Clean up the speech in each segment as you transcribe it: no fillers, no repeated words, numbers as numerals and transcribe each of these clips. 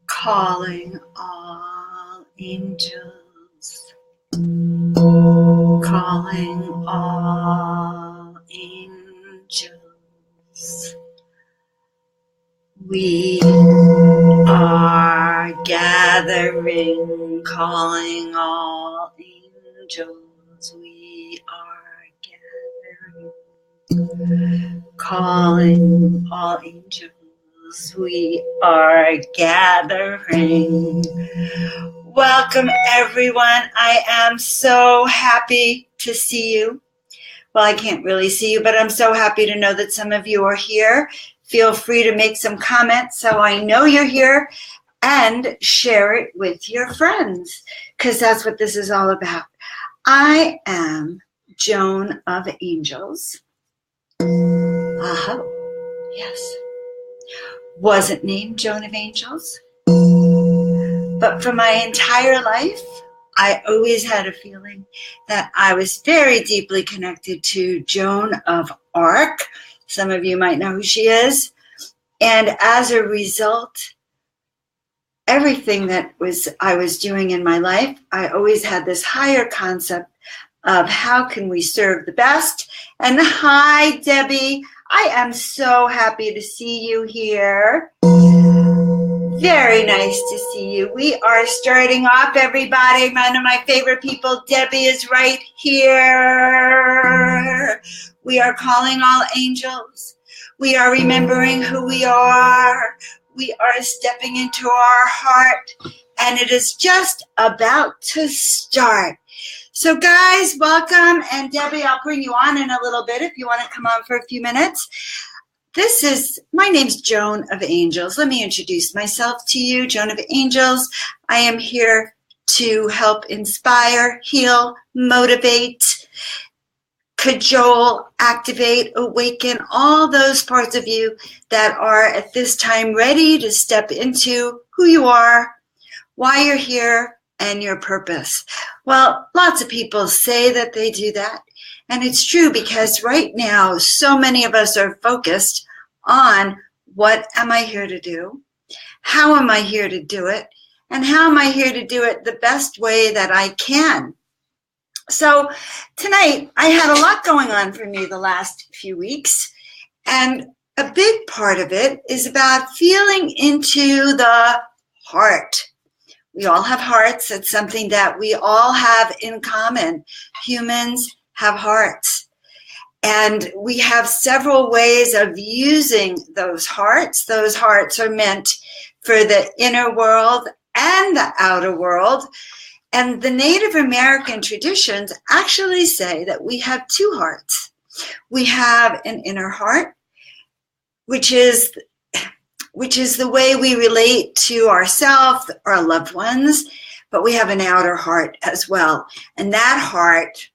Calling all angels. Calling all angels. We are gathering, calling all angels. We are gathering, calling all angels. We are gathering. Welcome, everyone. I am so happy to see you. Well, I can't really see you, but I'm so happy to know that some of you are here. Feel free to make some comments so I know you're here, and share it with your friends, because that's what this is all about. I am Joan of Angels. Yes. Wasn't named Joan of Angels, but for my entire life, I always had a feeling that I was very deeply connected to Joan of Arc. Some of you might know who she is. And as a result, everything that I was doing in my life, I always had this higher concept of how can we serve the best. And hi, Debbie. I am so happy to see you here. Very nice to see you. We are starting off, everybody. One of my favorite people, Debbie, is right here. We are calling all angels. We are remembering who we are. We are stepping into our heart, and it is just about to start. So guys, welcome. And Debbie, I'll bring you on in a little bit if you want to come on for a few minutes. My name's Joan of Angels. Let me introduce myself to you, Joan of Angels. I am here to help inspire, heal, motivate, cajole, activate, awaken all those parts of you that are at this time ready to step into who you are, why you're here, and your purpose. Well, lots of people say that they do that. And it's true, because right now, so many of us are focused on what am I here to do? How am I here to do it? And how am I here to do it the best way that I can? So tonight, I had a lot going on for me the last few weeks. And a big part of it is about feeling into the heart. We all have hearts. It's something that we all have in common. Humans have hearts. And we have several ways of using those hearts. Those hearts are meant for the inner world and the outer world. And the Native American traditions actually say that we have two hearts. We have an inner heart, which is the way we relate to ourselves, our loved ones, but we have an outer heart as well. And that heart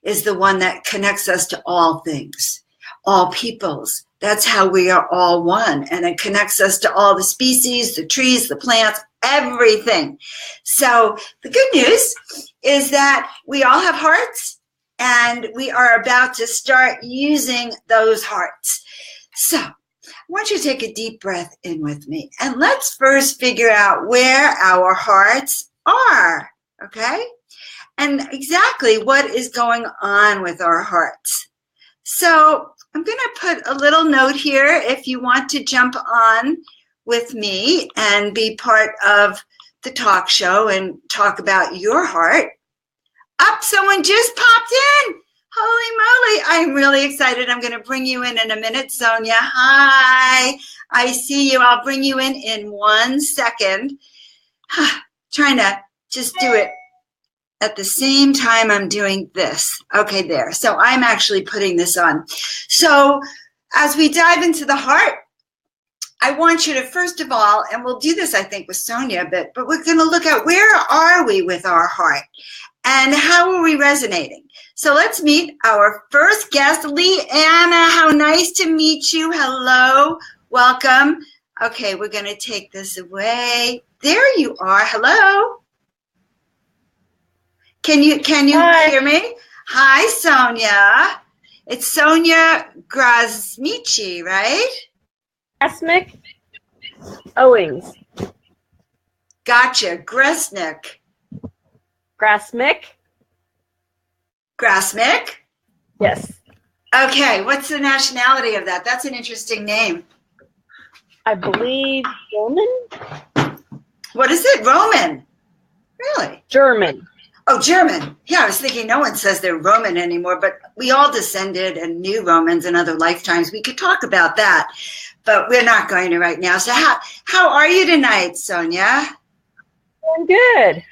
is the one that connects us to all things, all peoples. That's how we are all one. And it connects us to all the species, the trees, the plants, everything. So the good news is that we all have hearts, and we are about to start using those hearts. So I want you to take a deep breath in with me, and let's first figure out where our hearts are, okay? And exactly what is going on with our hearts. So I'm going to put a little note here if you want to jump on with me and be part of the talk show and talk about your heart. Someone just popped in. Holy moly, I'm really excited. I'm going to bring you in a minute, Sonia. Hi, I see you. I'll bring you in 1 second. Trying to just do it at the same time I'm doing this. Okay, there. So I'm actually putting this on. So as we dive into the heart, I want you to, first of all, and we'll do this, I think, with Sonia a bit, but we're going to look at where are we with our heart and how are we resonating. So let's meet our first guest, Leanna. How nice to meet you. Hello. Welcome. Okay, we're going to take this away. There you are. Hello. Can you Hi. hear me? Hi, Sonia. It's Sonia Grasmici, right? Grasmick Owings. Gotcha. Gresnick. Grasmick? Grasmick? Yes. Okay, what's the nationality of that? That's an interesting name. I believe Roman? What is it? Roman. Really? German. Oh, German. Yeah, I was thinking no one says they're Roman anymore, but we all descended and knew Romans in other lifetimes. We could talk about that, but we're not going to right now. So how are you tonight, Sonia? I'm good.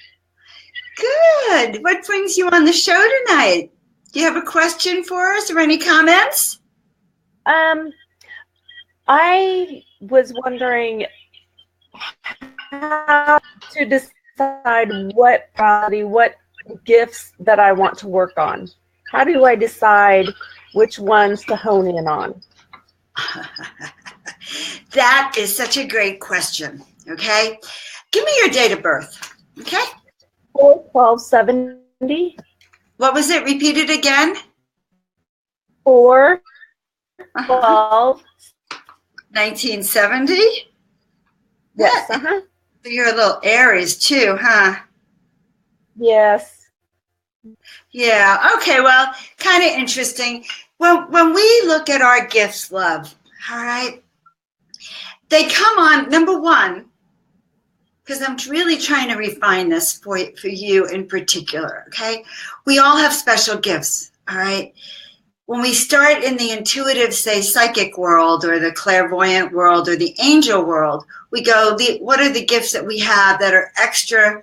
Good. What brings you on the show tonight? Do you have a question for us or any comments? I was wondering how to decide what gifts that I want to work on. How do I decide which ones to hone in on? That is such a great question. Okay. Give me your date of birth. Okay. 4/12/70. What was it? Repeat it again. 4/12. 1970? Yes. So you're a little Aries too, huh? Yes. Yeah. Okay. Well, kind of interesting. When we look at our gifts, love, all right, they come on, number one, because I'm really trying to refine this for you in particular, okay? We all have special gifts, all right? When we start in the intuitive, say, psychic world or the clairvoyant world or the angel world, we go, what are the gifts that we have that are extra,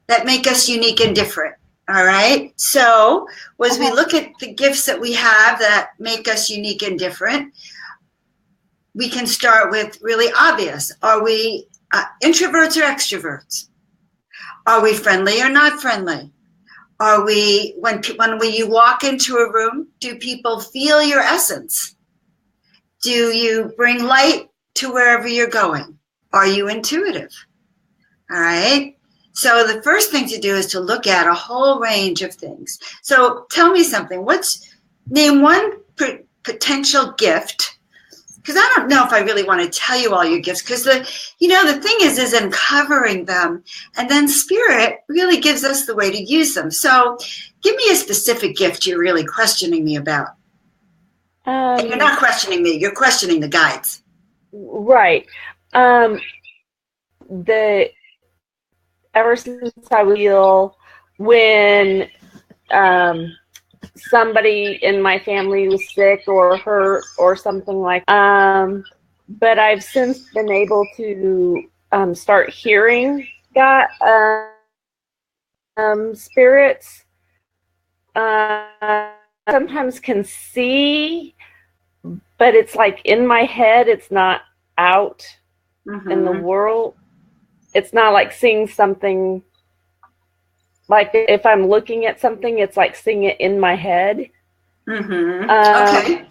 that make us unique and different, all right? So as we look at the gifts that we have that make us unique and different, we can start with really obvious. Are we introverts or extroverts? Are we friendly or not friendly? Are we, when you walk into a room, do people feel your essence? Do you bring light to wherever you're going? Are you intuitive? All right. So the first thing to do is to look at a whole range of things. So tell me something. Name one potential gift, because I don't know if I really want to tell you all your gifts, because the thing is uncovering them, and then spirit really gives us the way to use them. So give me a specific gift you're really questioning me about. And you're not questioning me, you're questioning the guides. Right. Ever since I was ill, when somebody in my family was sick or hurt or something like but I've since been able to start hearing God, spirits. Sometimes can see, but it's like in my head, it's not out in the world. It's not like seeing something. Like if I'm looking at something, it's like seeing it in my head. Okay.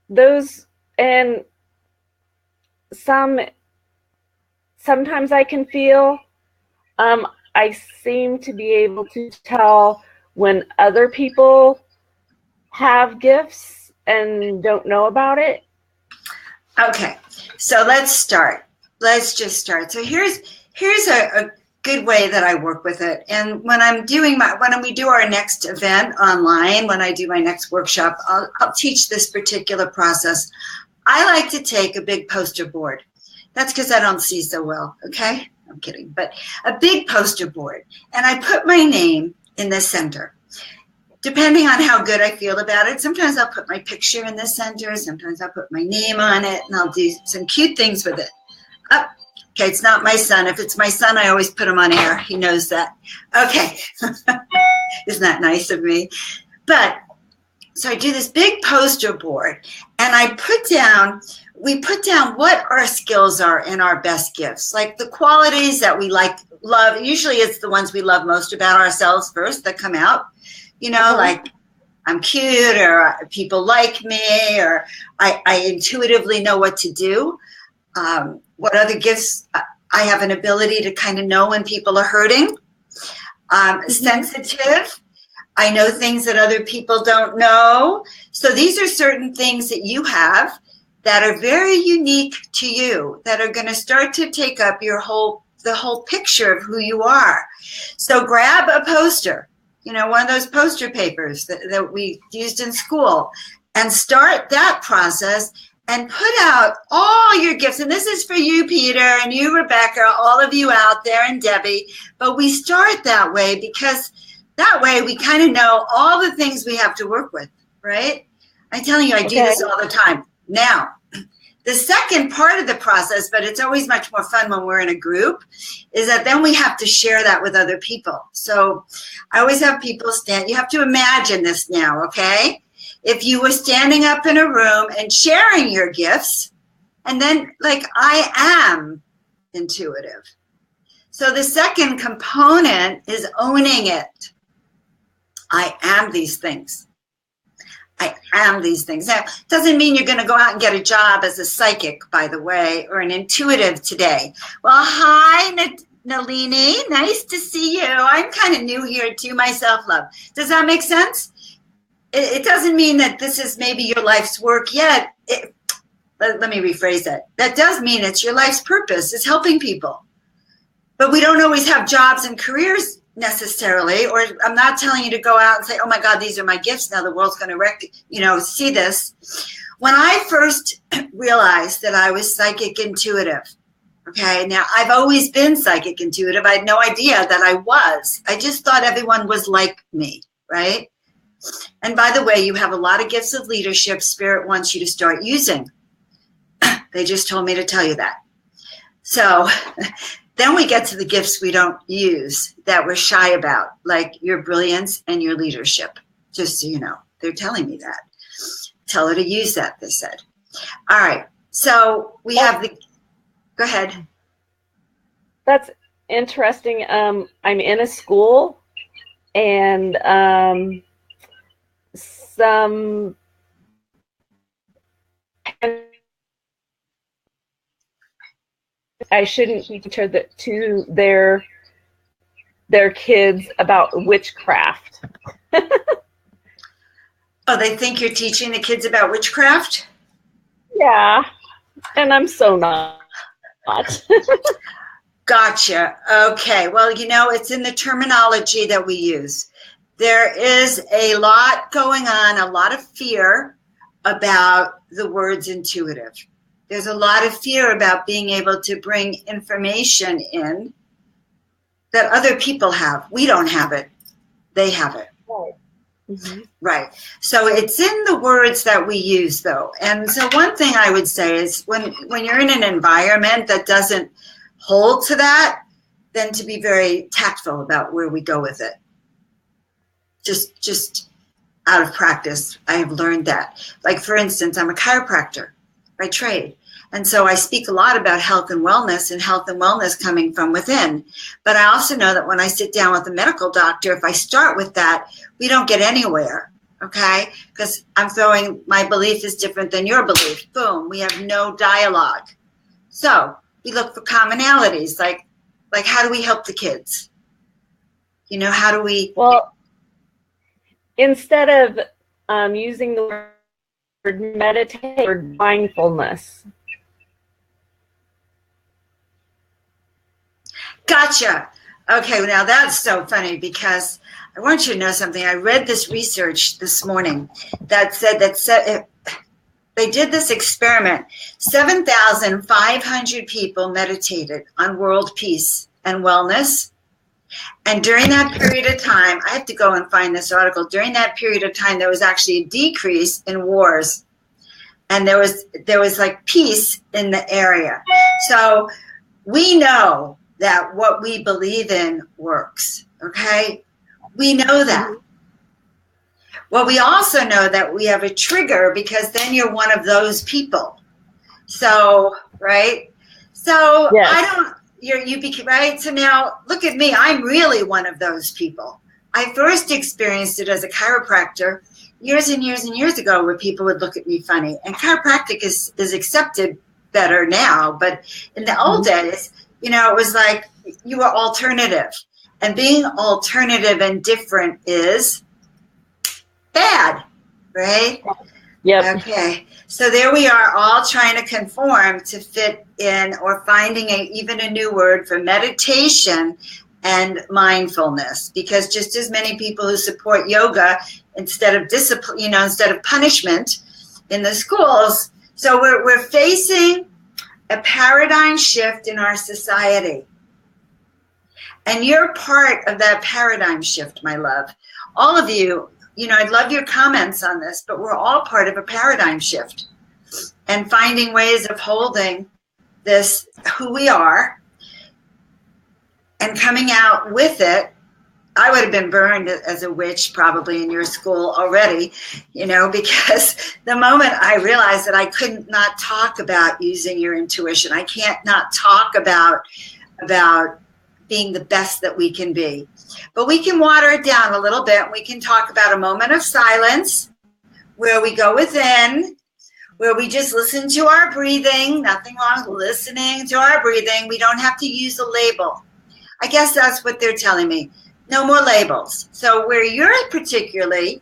Those, and sometimes I can feel, I seem to be able to tell when other people have gifts and don't know about it. Okay, so let's start. Let's just start. So here's a good way that I work with it. And when we do our next event online, when I do my next workshop, I'll teach this particular process. I like to take a big poster board. That's because I don't see so well, okay? I'm kidding, but a big poster board. And I put my name in the center. Depending on how good I feel about it, sometimes I'll put my picture in the center, sometimes I'll put my name on it, and I'll do some cute things with it. Okay, it's not my son. If it's my son, I always put him on air. He knows that. Okay. Isn't that nice of me? But so I do this big poster board, and we put down what our skills are in our best gifts, like the qualities that we love. Usually it's the ones we love most about ourselves first that come out, like I'm cute, or people like me, or I intuitively know what to do. What other gifts? I have an ability to kind of know when people are hurting. Sensitive. I know things that other people don't know. So these are certain things that you have that are very unique to you, that are going to start to take up the whole picture of who you are. So grab a poster, one of those poster papers that we used in school, and start that process and put out all your gifts. And this is for you, Peter, and you, Rebecca, all of you out there, and Debbie. But we start that way because that way we kind of know all the things we have to work with, right? I'm telling you, I do this all the time. Now, the second part of the process, but it's always much more fun when we're in a group, is that then we have to share that with other people. So I always have people stand. You have to imagine this now, okay? If you were standing up in a room and sharing your gifts, and then like, I am intuitive. So the second component is owning it. I am these things. I am these things. Now, it doesn't mean you're going to go out and get a job as a psychic, by the way, or an intuitive today. Well, hi, Nalini. Nice to see you. I'm kind of new here too, myself, love. Does that make sense? It doesn't mean that this is maybe your life's work yet. Let me rephrase that. That does mean it's your life's purpose. It's helping people. But we don't always have jobs and careers necessarily, or I'm not telling you to go out and say, oh my God, these are my gifts. Now the world's going to see this. When I first realized that I was psychic intuitive, okay, now I've always been psychic intuitive. I had no idea that I was. I just thought everyone was like me, right? And by the way, you have a lot of gifts of leadership Spirit wants you to start using. They just told me to tell you that. So then we get to the gifts we don't use that we're shy about, like your brilliance and your leadership. Just so you know, they're telling me that. Tell her to use that, they said. All right. So we have go ahead. That's interesting. I'm in a school, and I shouldn't teach her to their kids about witchcraft. Oh, they think you're teaching the kids about witchcraft? Yeah, and I'm so not. Gotcha. Okay. Well, it's in the terminology that we use. There is a lot going on, a lot of fear about the words intuitive. There's a lot of fear about being able to bring information in that other people have. We don't have it. They have it. Right. Mm-hmm. Right. So it's in the words that we use, though. And so one thing I would say is when you're in an environment that doesn't hold to that, then to be very tactful about where we go with it. Just out of practice, I have learned that. Like, for instance, I'm a chiropractor by trade. And so I speak a lot about health and wellness coming from within. But I also know that when I sit down with a medical doctor, if I start with that, we don't get anywhere, okay? Because I'm throwing my belief is different than your belief. Boom, we have no dialogue. So we look for commonalities, like how do we help the kids? How do we... Well, instead of using the word meditate or mindfulness. Gotcha. Okay, now that's so funny because I want you to know something. I read this research this morning that said they did this experiment. 7,500 people meditated on world peace and wellness. And during that period of time, I have to go and find this article. During that period of time, there was actually a decrease in wars. And there was like peace in the area. So we know that what we believe in works, okay? We know that. Well, we also know that we have a trigger because then you're one of those people. So, right? So yes. Right? So now look at me. I'm really one of those people. I first experienced it as a chiropractor years and years and years ago where people would look at me funny. And chiropractic is accepted better now. But in the old days, it was like you were alternative. And being alternative and different is bad, right? Yep. Okay. So there we are, all trying to conform to fit in, or finding even a new word for meditation and mindfulness, because just as many people who support yoga instead of discipline, instead of punishment in the schools. So we're facing a paradigm shift in our society. And you're part of that paradigm shift, my love. All of you, I'd love your comments on this, but we're all part of a paradigm shift and finding ways of holding this, who we are, and coming out with it. I would have been burned as a witch probably in your school already, because the moment I realized that I couldn't not talk about using your intuition, I can't not talk about being the best that we can be. But we can water it down a little bit. We can talk about a moment of silence where we go within, where we just listen to our breathing. Nothing wrong with listening to our breathing. We don't have to use a label. I guess that's what they're telling me. No more labels. So where you're particularly,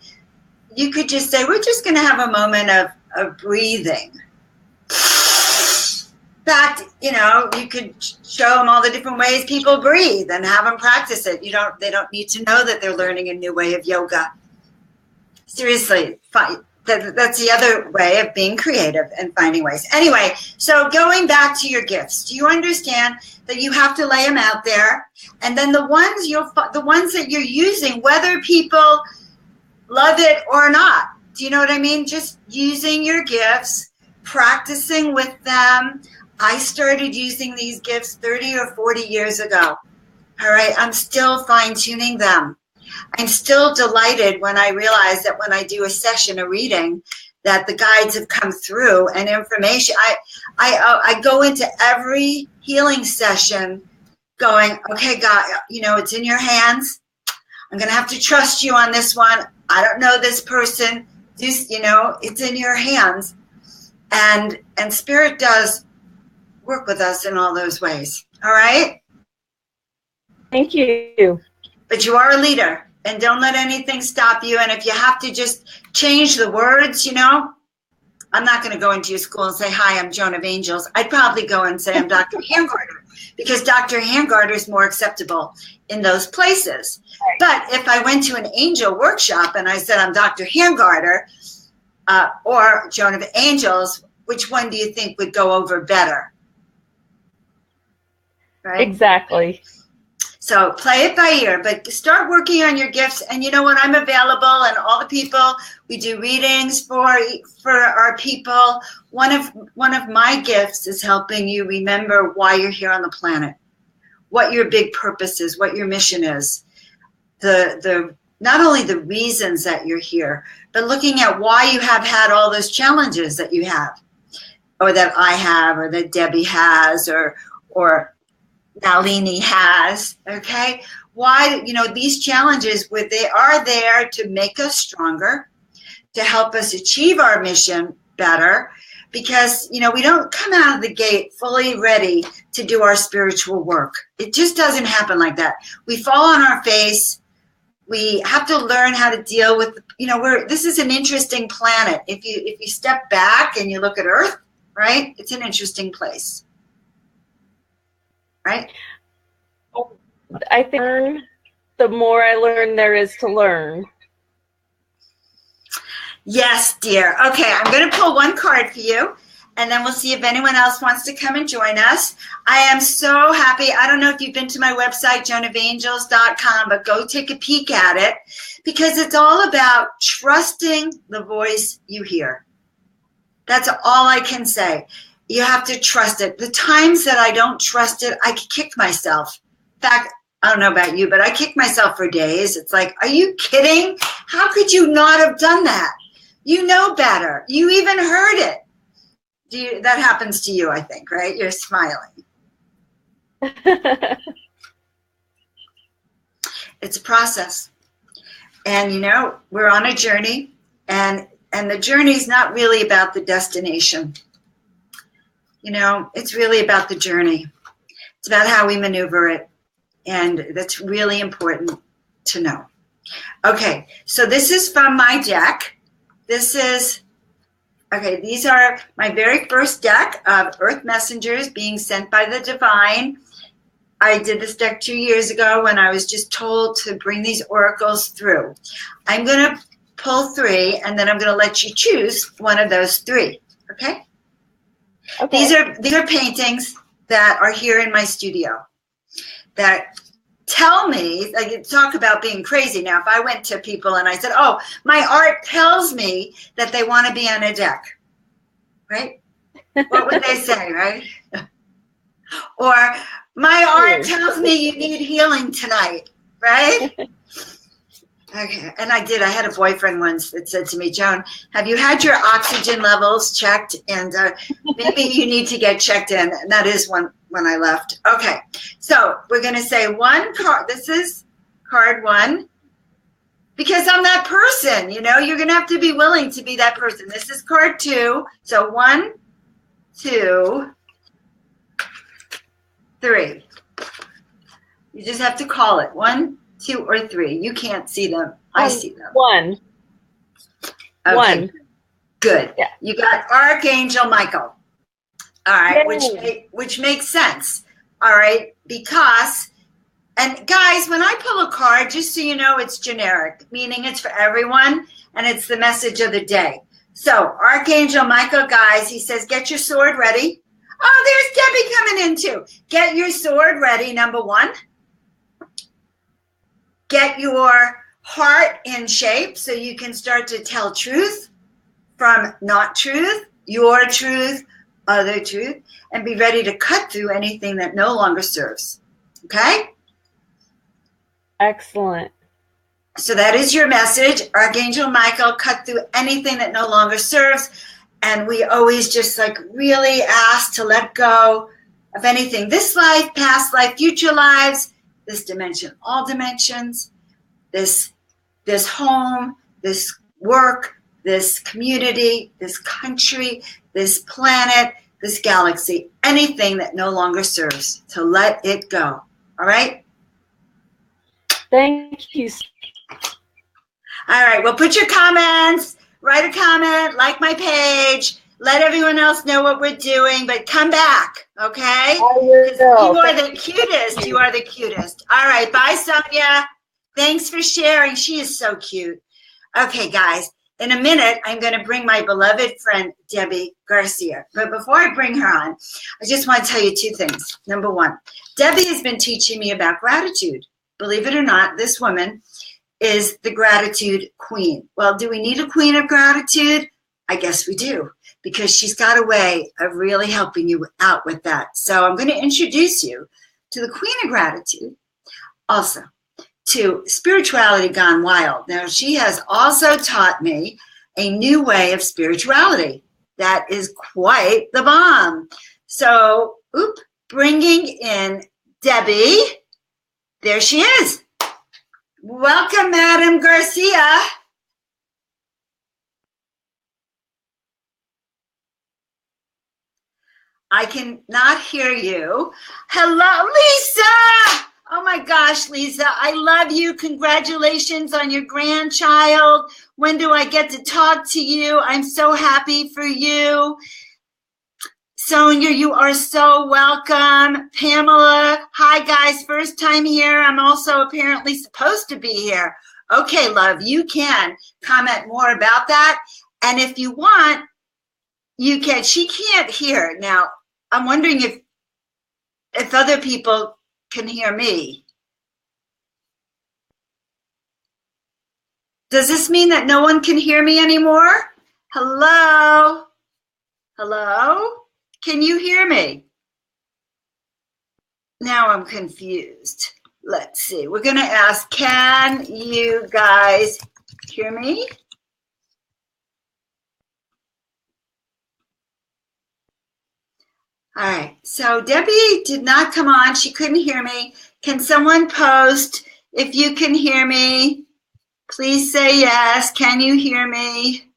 you could just say, we're just going to have a moment of breathing. In fact, you could show them all the different ways people breathe and have them practice it. They don't need to know that they're learning a new way of yoga. Seriously, that's the other way of being creative and finding ways. Anyway, so going back to your gifts, do you understand that you have to lay them out there, and then the ones that you're using, whether people love it or not, do you know what I mean? Just using your gifts, practicing with them. I started using these gifts 30 or 40 years ago. All right, I'm still fine-tuning them. I'm still delighted when I realize that when I do a session, a reading, that the guides have come through and information. I go into every healing session going, okay, God, it's in your hands. I'm going to have to trust you on this one. I don't know this person. Just, it's in your hands. And Spirit does work with us in all those ways. All right? Thank you. But you are a leader, and don't let anything stop you. And if you have to just change the words, I'm not going to go into your school and say, hi, I'm Joan of Angels. I'd probably go and say I'm Dr. Hangarter, because Dr. Hangarter is more acceptable in those places. Right. But if I went to an angel workshop and I said I'm Dr. Hangarter or Joan of Angels, which one do you think would go over better? Right? Exactly. So play it by ear, but start working on your gifts. And you know what? I'm available, and all the people, we do readings for our people. One of my gifts is helping you remember why you're here on the planet, what your big purpose is, what your mission is, the not only the reasons that you're here, but looking at why you have had all those challenges that you have, or that I have, or that Debbie has, or Nalini has, okay? Why, these challenges, they are there to make us stronger, to help us achieve our mission better, because, we don't come out of the gate fully ready to do our spiritual work. It just doesn't happen like that. We fall on our face. We have to learn how to deal with, this is an interesting planet. If you step back and you look at Earth, right, it's an interesting place. Right? I think the more I learn there is to learn. Yes, dear. Okay, I'm going to pull one card for you, and then we'll see if anyone else wants to come and join us. I am so happy. I don't know if you've been to my website, joanofangels.com, but go take a peek at it, because it's all about trusting the voice you hear. That's all I can say. You have to trust it. The times that I don't trust it, I kick myself. In fact, I don't know about you, but I kick myself for days. It's like, are you kidding? How could you not have done that? You know better. You even heard it. That happens to you, I think, right? You're smiling. It's a process. And, we're on a journey, and the journey is not really about the destination. It's really about the journey. It's about how we maneuver it. And that's really important to know. Okay, so this is from my deck. These are my very first deck of Earth Messengers being sent by the Divine. I did this deck 2 years ago when I was just told to bring these oracles through. I'm going to pull 3, and then I'm going to let you choose one of those 3, okay? Okay. These are paintings that are here in my studio that tell me, like, talk about being crazy. Now, if I went to people and I said, oh, my art tells me that they want to be on a deck, right? What would they say, right? Or my art tells me you need healing tonight, right? Okay, and I did. I had a boyfriend once that said to me, Joan, have you had your oxygen levels checked? And maybe you need to get checked in. And that is when I left. Okay, so we're going to say one card. This is card 1. Because I'm that person, you know, you're going to have to be willing to be that person. This is card 2. So 1, 2, 3. You just have to call it 1, 2, or 3. You can't see them. I see them. 1. Okay. 1. Good. Yeah. You got Archangel Michael. All right, which makes sense. All right, because, and guys, when I pull a card, just so you know, it's generic, meaning it's for everyone, and it's the message of the day. So Archangel Michael, guys, he says, get your sword ready. Oh, there's Debbie coming in too. Get your sword ready, number 1. Get your heart in shape so you can start to tell truth from not truth, your truth, other truth, and be ready to cut through anything that no longer serves. Okay? Excellent. So that is your message. Archangel Michael, cut through anything that no longer serves. And we always just like really ask to let go of anything. This life, past life, future lives, this dimension, all dimensions, this home, this work, this community, this country, this planet, this galaxy, anything that no longer serves, to let it go. All right? Thank you. All right, well, put your comments, write a comment, like my page, let everyone else know what we're doing, but come back, okay? I will. You are the cutest. You are the cutest. All right, bye, Sonia. Thanks for sharing. She is so cute. Okay, guys, in a minute, I'm going to bring my beloved friend, Debbie Garcia. But before I bring her on, I just want to tell you 2 things. Number 1, Debbie has been teaching me about gratitude. Believe it or not, this woman is the gratitude queen. Well, do we need a queen of gratitude? I guess we do, because she's got a way of really helping you out with that. So I'm going to introduce you to the queen of gratitude, also to Spirituality Gone Wild. Now, she has also taught me a new way of spirituality that is quite the bomb. So, bringing in Debbie. There she is. Welcome, Madam Garcia. I cannot hear you. Hello, Lisa. Oh my gosh, Lisa, I love you. Congratulations on your grandchild. When do I get to talk to you? I'm so happy for you. Sonia, you are so welcome. Pamela, hi guys, first time here. I'm also apparently supposed to be here. Okay, love, you can comment more about that. And if you want, you can. She can't hear. Now, I'm wondering if other people can hear me. Does this mean that no one can hear me anymore? Hello? Hello? Can you hear me? Now I'm confused. Let's see. We're going to ask, can you guys hear me? All right. So Debbie did not come on. She couldn't hear me. Can someone post if you can hear me? Please say yes. Can you hear me?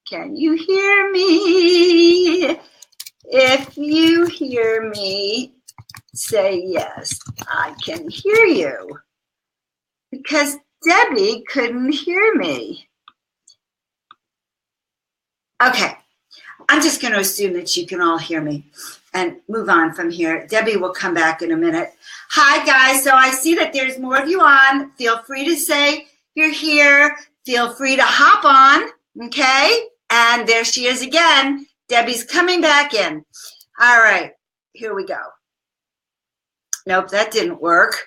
Can you hear me? If you hear me, say yes. I can hear you. because Debbie couldn't hear me. Okay, I'm just going to assume that you can all hear me and move on from here. Debbie will come back in a minute. Hi, guys. So I see that there's more of you on. Feel free to say you're here. Feel free to hop on, okay? And there she is again. Debbie's coming back in. All right, here we go. Nope, that didn't work.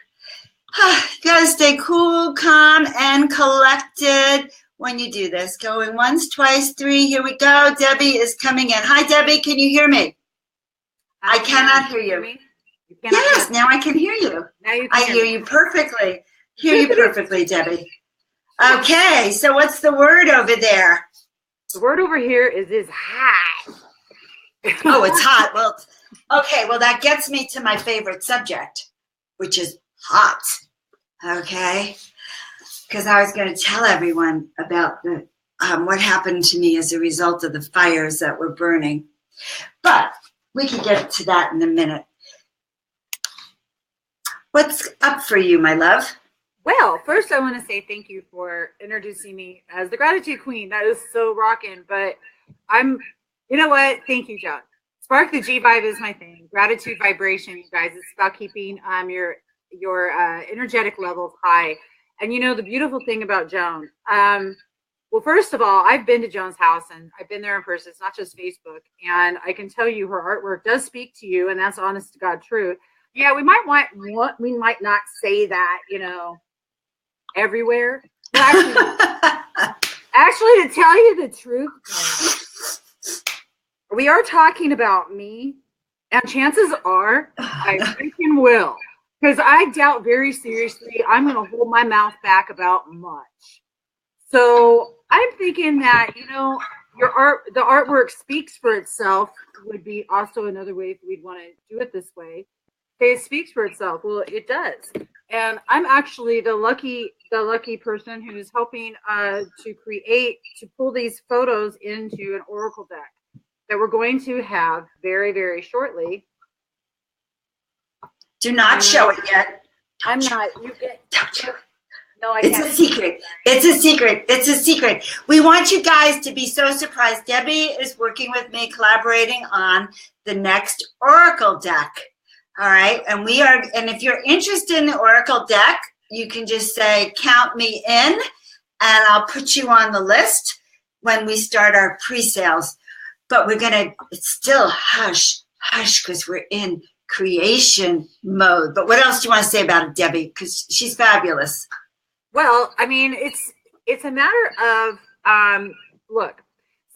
You gotta stay cool, calm, and collected when you do this. Going once, twice, three. Here we go. Debbie is coming in. Hi, Debbie. Can you hear me? I cannot hear you. Yes, now I can hear you. Now you can hear you perfectly. Hear you perfectly, Debbie. Okay, so what's the word over there? The word over here is hot. Oh, it's hot. Well, okay, well, that gets me to my favorite subject, which is hot. Okay, because I was going to tell everyone about the what happened to me as a result of the fires that were burning. But we can get to that in a minute. What's up for you, my love? Well, first I want to say thank you for introducing me as the Gratitude Queen. That is so rocking. But you know what? Thank you, Joan. Spark the G vibe is my thing. Gratitude vibration, you guys. It's about keeping your energetic levels high. And you know the beautiful thing about Joan. Well, first of all, I've been to Joan's house and I've been there in person. It's not just Facebook. And I can tell you her artwork does speak to you, and that's honest to God truth. Yeah, we might not say that, you know, everywhere. But actually, to tell you the truth, we are talking about me, and chances are I freaking will, because I doubt very seriously I'm going to hold my mouth back about much. So I'm thinking that, you know, the artwork speaks for itself would be also another way if we'd want to do it this way. Okay, it speaks for itself. Well, it does. And I'm actually the lucky person who's helping to pull these photos into an oracle deck that we're going to have very, very shortly. Do not show it yet. I'm not. You get. Don't show it. No, I can't. It's a secret. It's a secret. It's a secret. We want you guys to be so surprised. Debbie is working with me, collaborating on the next oracle deck. All right. And if you're interested in the oracle deck, you can just say, count me in, and I'll put you on the list when we start our pre-sales. But it's still hush, because we're in creation mode. But what else do you want to say about it, Debbie? Because she's fabulous. Well, I mean, it's a matter of, look,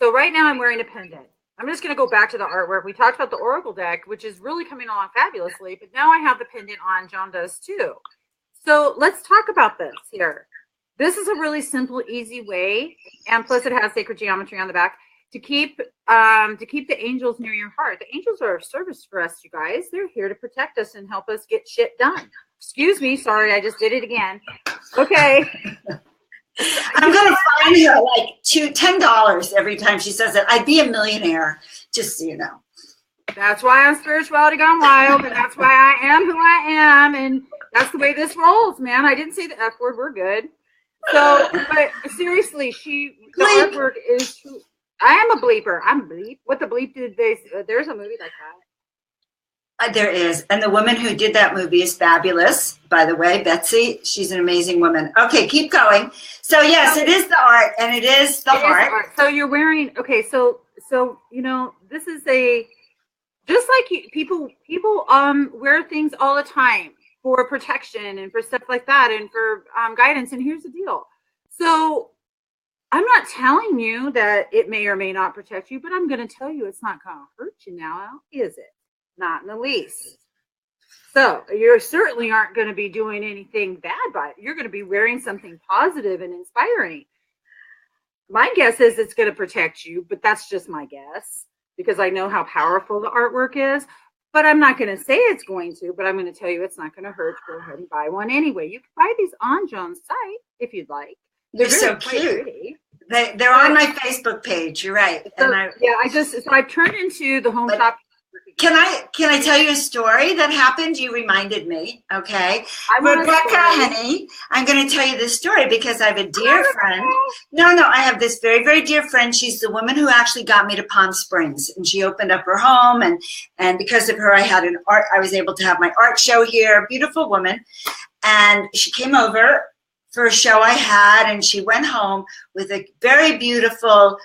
so right now I'm wearing a pendant. I'm just going to go back to the artwork. We talked about the oracle deck, which is really coming along fabulously, but now I have the pendant on. Joan does too. So let's talk about this here. This is a really simple, easy way, and plus it has sacred geometry on the back to keep the angels near your heart. The angels are of service for us, you guys. They're here to protect us and help us get shit done. Excuse me, sorry, I just did it again. Okay. I'm going to find her like $10 every time she says it. I'd be a millionaire, just so you know. That's why I'm spirituality gone wild, and that's why I am who I am, and that's the way this rolls, man. I didn't say the F word. We're good. So, but seriously, the artwork is true. I am a bleeper. I'm a bleep. What the bleep did they? There's a movie like that. There is. And the woman who did that movie is fabulous, by the way, Betsy. She's an amazing woman. Okay, keep going. So, yes, it is the art, and it is the heart. So you're wearing, okay, so you know, this is just like people wear things all the time for protection and for stuff like that and for guidance. And here's the deal. So I'm not telling you that it may or may not protect you, but I'm going to tell you it's not going to hurt you now, is it? Not in the least. So you certainly aren't going to be doing anything bad by it. You're going to be wearing something positive and inspiring. My guess is it's going to protect you, but that's just my guess because I know how powerful the artwork is. But I'm not going to say it's going to, but I'm going to tell you it's not going to hurt. Go ahead and buy one anyway. You can buy these on Joan's site if you'd like. They're so cute. They're on my Facebook page. You're right. So, I've turned into the home shop Can I tell you a story that happened? You reminded me. Okay. Rebecca, honey, I'm going to tell you this story because I have a dear friend. No, I have this very, very dear friend. She's the woman who actually got me to Palm Springs, and she opened up her home, and because of her, I was able to have my art show here. Beautiful woman. And she came over for a show I had, and she went home with a very beautiful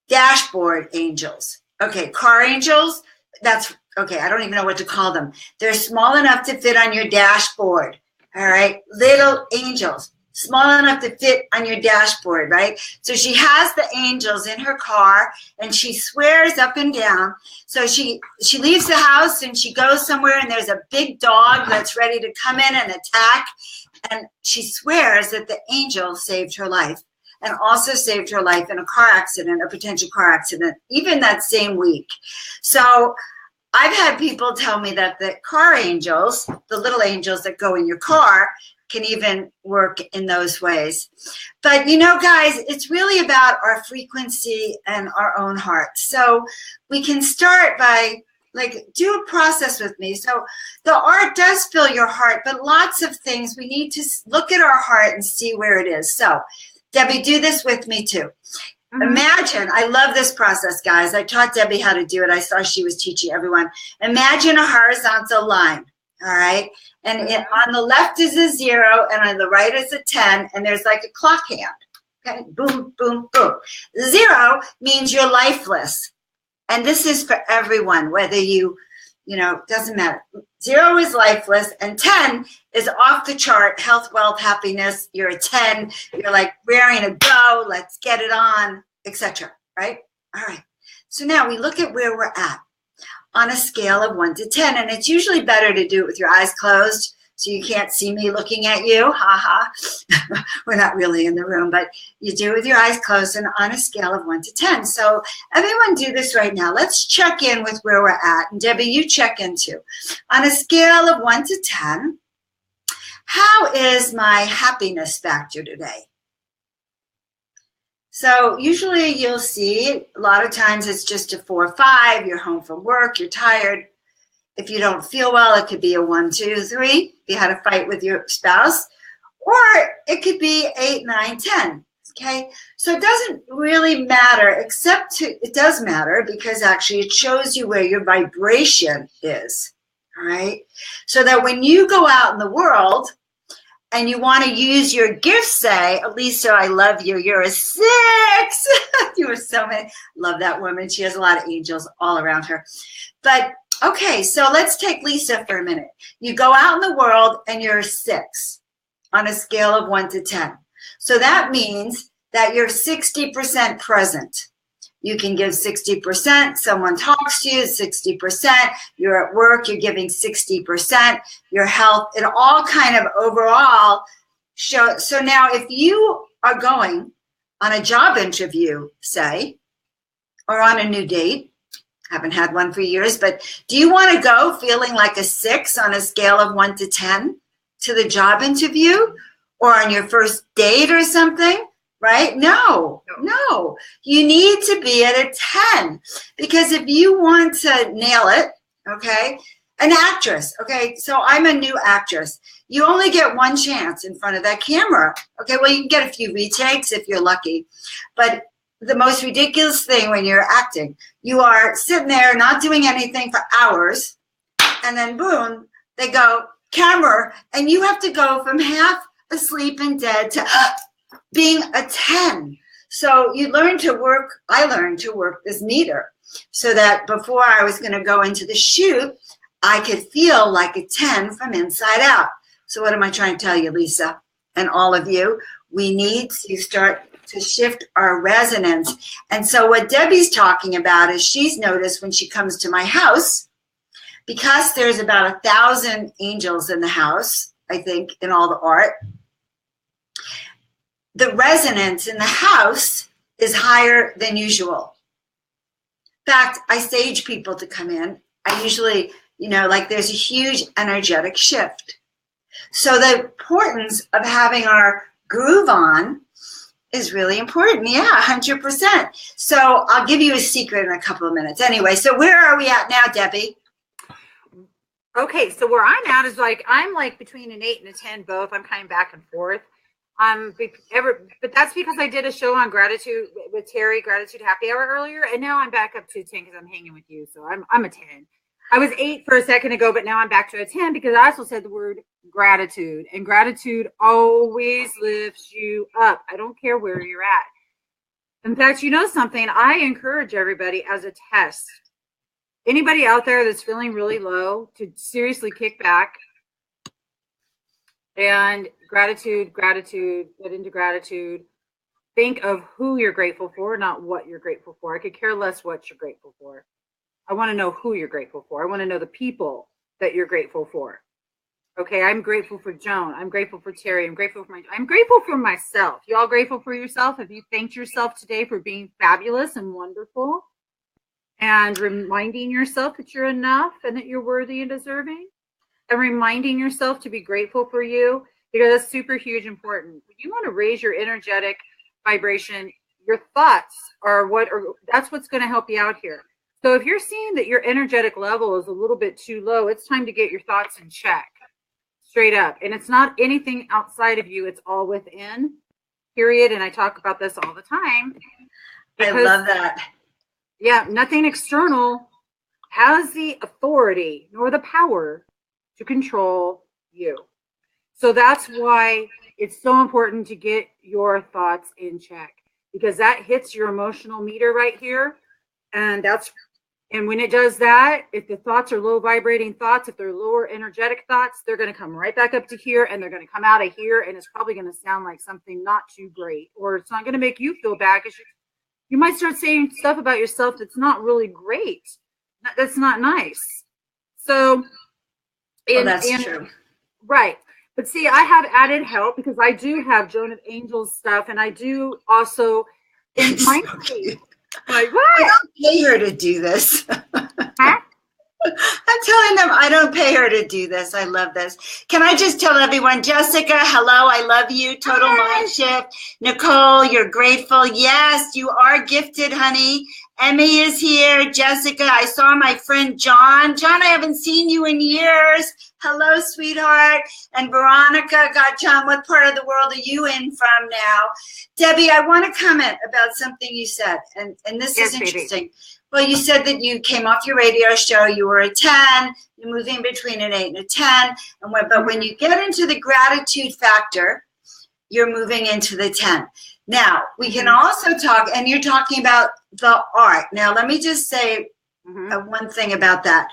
dashboard angels. Okay, car angels, that's, okay, I don't even know what to call them. They're small enough to fit on your dashboard, all right? Little angels, small enough to fit on your dashboard, right? So she has the angels in her car, and she swears up and down. So she leaves the house, and she goes somewhere, and there's a big dog that's ready to come in and attack, and she swears that the angel saved her life. And also saved her life in a car accident, a potential car accident, even that same week. So I've had people tell me that the car angels, the little angels that go in your car, can even work in those ways. But you know, guys, it's really about our frequency and our own heart. So we can start by, like, do a process with me. So the art does fill your heart, but lots of things, we need to look at our heart and see where it is. So Debbie, do this with me too. Mm-hmm. Imagine, I love this process, guys. I taught Debbie how to do it. I saw she was teaching everyone. Imagine a horizontal line, all right? And on the left is a 0, and on the right is a 10, and there's like a clock hand. Okay, boom, boom, boom. 0 means you're lifeless. And this is for everyone, whether you doesn't matter. 0 is lifeless, and 10 is off the chart, health, wealth, happiness. You're a 10. You're like raring to go. Let's get it on, etc. Right? All right. So now we look at where we're at on a scale of 1 to 10, and it's usually better to do it with your eyes closed so you can't see me looking at you. Ha ha. We're not really in the room, but you do it with your eyes closed and on a scale of 1 to 10. So everyone do this right now. Let's check in with where we're at. And Debbie, you check in too. On a scale of 1 to 10, how is my happiness factor today? So usually you'll see a lot of times it's just a 4 or 5. You're home from work, you're tired. If you don't feel well, it could be a 1, 2, 3. If you had a fight with your spouse, or it could be 8, 9, 10. Okay, so it doesn't really matter, it does matter because actually it shows you where your vibration is. All right, so that when you go out in the world and you want to use your gifts, say, Lisa, I love you. You're a 6. You were so many. Love that woman. She has a lot of angels all around her. But okay, so let's take Lisa for a minute. You go out in the world and you're a 6 on a scale of 1 to 10. So that means that you're 60% present. You can give 60%. Someone talks to you, 60%. You're at work, you're giving 60%. Your health, it all kind of overall shows. So now if you are going on a job interview, say, or on a new date, haven't had one for years, but do you want to go feeling like a 6 on a scale of 1 to 10 to the job interview or on your first date or something? Right? No. You need to be at a 10 because if you want to nail it, okay, an actress, okay, so I'm a new actress. You only get one chance in front of that camera. Okay, well, you can get a few retakes if you're lucky, but the most ridiculous thing when you're acting, you are sitting there not doing anything for hours, and then boom, they go, camera, and you have to go from half asleep and dead to being a 10. So you learn to work, I learned to work this meter so that before I was going to go into the shoot, I could feel like a 10 from inside out. So what am I trying to tell you, Lisa, and all of you? We need to start to shift our resonance. And so what Debbie's talking about is she's noticed when she comes to my house, because there's about 1,000 angels in the house, I think, in all the art, the resonance in the house is higher than usual. In fact, I stage people to come in. I usually, like there's a huge energetic shift. So the importance of having our groove on is really important. Yeah, 100%. So I'll give you a secret in a couple of minutes. Anyway, so where are we at now, Debbie? Okay, so where I'm at is I'm like between an 8 and a 10 both. I'm kind of back and forth. But that's because I did a show on gratitude with Terry, Gratitude Happy Hour earlier, and now I'm back up to a 10 because I'm hanging with you. So I'm a 10. I was 8 for a second ago, but now I'm back to a 10 because I also said the word gratitude, and gratitude always lifts you up. I don't care where you're at. In fact, you know something? I encourage everybody as a test. Anybody out there that's feeling really low to seriously kick back and gratitude, get into gratitude. Think of who you're grateful for, not what you're grateful for. I could care less what you're grateful for. I want to know who you're grateful for. I want to know the people that you're grateful for. Okay, I'm grateful for Joan. I'm grateful for Terry. I'm grateful for myself. You all grateful for yourself? Have you thanked yourself today for being fabulous and wonderful? And reminding yourself that you're enough and that you're worthy and deserving? And reminding yourself to be grateful for you, because that's super huge important. When you want to raise your energetic vibration, your thoughts that's what's going to help you out here. So if you're seeing that your energetic level is a little bit too low, it's time to get your thoughts in check, straight up. And it's not anything outside of you, it's all within, period. And I talk about this all the time. I love that. Yeah, nothing external has the authority nor the power to control you. So that's why it's so important to get your thoughts in check, because that hits your emotional meter right here. And when it does that, if the thoughts are low vibrating thoughts, if they're lower energetic thoughts, they're going to come right back up to here, and they're going to come out of here, and it's probably going to sound like something not too great, or it's not going to make you feel bad, because you might start saying stuff about yourself that's not really great. That's not nice. So, that's true. Right. But see, I have added help because I do have Joan of Angels stuff, and I do also in my like, what? I don't pay her to do this. Huh? I'm telling them I don't pay her to do this. I love this. Can I just tell everyone, Jessica, hello, I love you. Total Mind Shift. Nicole, you're grateful. Yes, you are gifted, honey. Emmy is here. Jessica, I saw my friend John. John, I haven't seen you in years. Hello, sweetheart. And Veronica, God, John, what part of the world are you in from now? Debbie, I want to comment about something you said, and this is interesting. Baby. Well, you said that you came off your radio show, you were a 10, you're moving between an 8 and a 10, but when you get into the gratitude factor, you're moving into the 10. Now, we can also talk, and you're talking about the art. Now, let me just say one thing about that.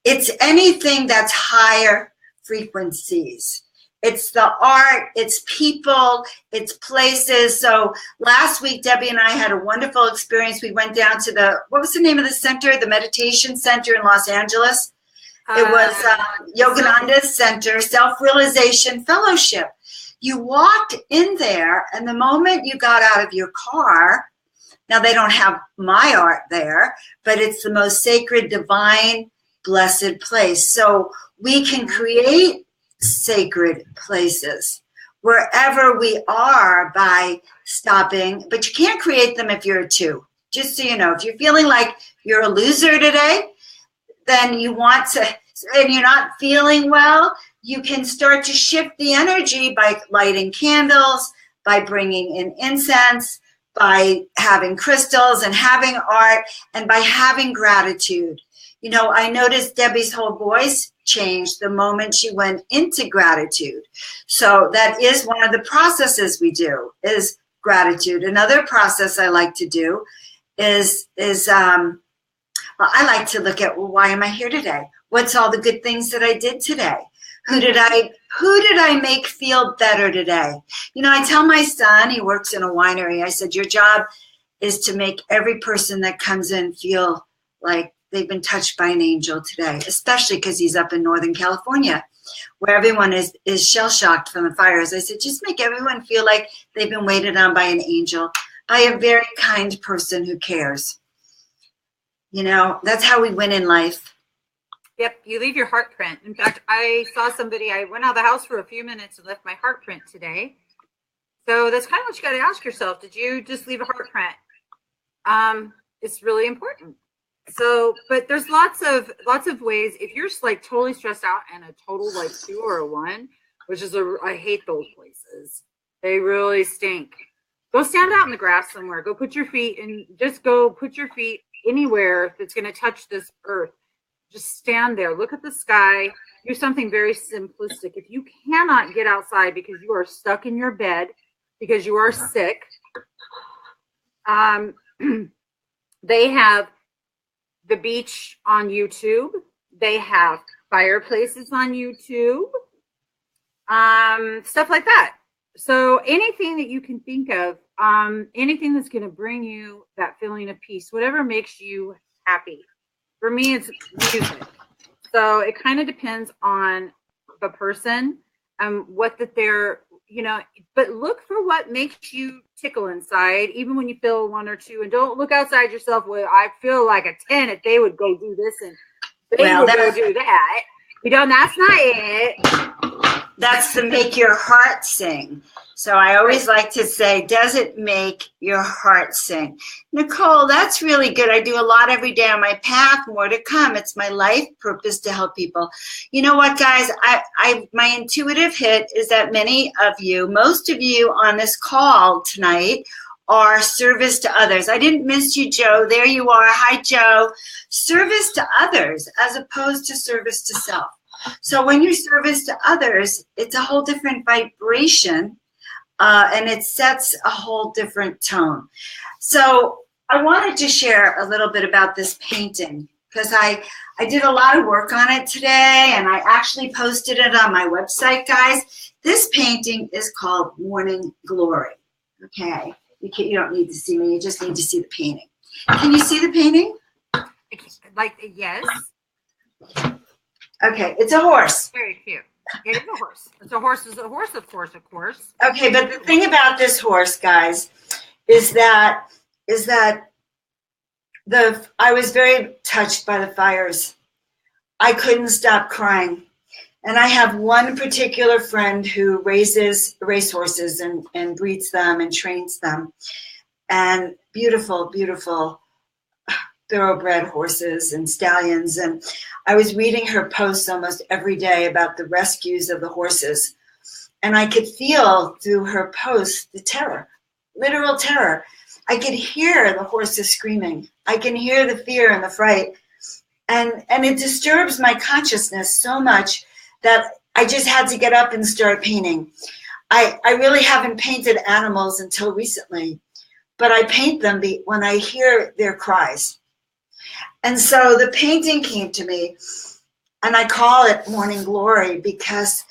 It's anything that's higher frequencies. It's the art, it's people, it's places. So last week, Debbie and I had a wonderful experience. We went down to what was the name of the center? The meditation center in Los Angeles. It was Yogananda Center, Self-Realization Fellowship. You walked in there, and the moment you got out of your car, now they don't have my art there, but it's the most sacred, divine, blessed place. So we can create sacred places wherever we are by stopping, but you can't create them if you're a 2. Just so you know, if you're feeling like you're a loser today, then you want to, and you're not feeling well, you can start to shift the energy by lighting candles, by bringing in incense, by having crystals and having art, and by having gratitude. You know, I noticed Debbie's whole voice changed the moment she went into gratitude. So that is one of the processes we do, is gratitude. Another process I like to do is I like to look at, well, why am I here today? What's all the good things that I did today? Who did I make feel better today? You know, I tell my son, he works in a winery, I said, your job is to make every person that comes in feel like they've been touched by an angel today, especially because he's up in Northern California, where everyone is shell-shocked from the fires. I said, just make everyone feel like they've been waited on by an angel, by a very kind person who cares. You know, that's how we win in life. Yep, you leave your heart print. In fact, I saw somebody, I went out of the house for a few minutes and left my heart print today. So that's kind of what you got to ask yourself. Did you just leave a heart print? It's really important. So, but there's lots of ways. If you're like totally stressed out and a total like 2 or a 1, which is I hate those places. They really stink. Go stand out in the grass somewhere. Go put your feet and just go put your feet anywhere that's going to touch this earth. Just stand there. Look at the sky. Do something very simplistic. If you cannot get outside because you are stuck in your bed because you are sick, they have the beach on YouTube. They have fireplaces on YouTube. Stuff like that. So anything that you can think of, anything that's going to bring you that feeling of peace, whatever makes you happy. For me, it's music. So it kind of depends on the person and what that they're, but look for what makes you tickle inside, even when you feel 1 or 2, and don't look outside yourself. Well, I feel like a 10 if they would go do this and they would go do that. That's not it. That's to make your heart sing. So I always like to say, does it make your heart sing? Nicole, that's really good. I do a lot every day on my path, more to come. It's my life purpose to help people. You know what, guys? My intuitive hit is that many of you, most of you on this call tonight are service to others. I didn't miss you, Joe. There you are. Hi, Joe. Service to others as opposed to service to self. So when you service to others, it's a whole different vibration, and it sets a whole different tone. So I wanted to share a little bit about this painting because I did a lot of work on it today, and I actually posted it on my website, guys. This painting is called Morning Glory. Okay, you don't need to see me. You just need to see the painting. Can you see the painting? Yes. Okay, it's a horse. Very cute. It is a horse. It's a horse. Is a horse, of course. Okay, but the thing about this horse, guys, is that I was very touched by the fires. I couldn't stop crying. And I have one particular friend who raises racehorses and breeds them and trains them. And beautiful, beautiful thoroughbred horses and stallions. And I was reading her posts almost every day about the rescues of the horses. And I could feel through her posts the terror, literal terror. I could hear the horses screaming. I can hear the fear and the fright. And it disturbs my consciousness so much that I just had to get up and start painting. I really haven't painted animals until recently, but I paint them when I hear their cries. And so the painting came to me, and I call it Morning Glory because,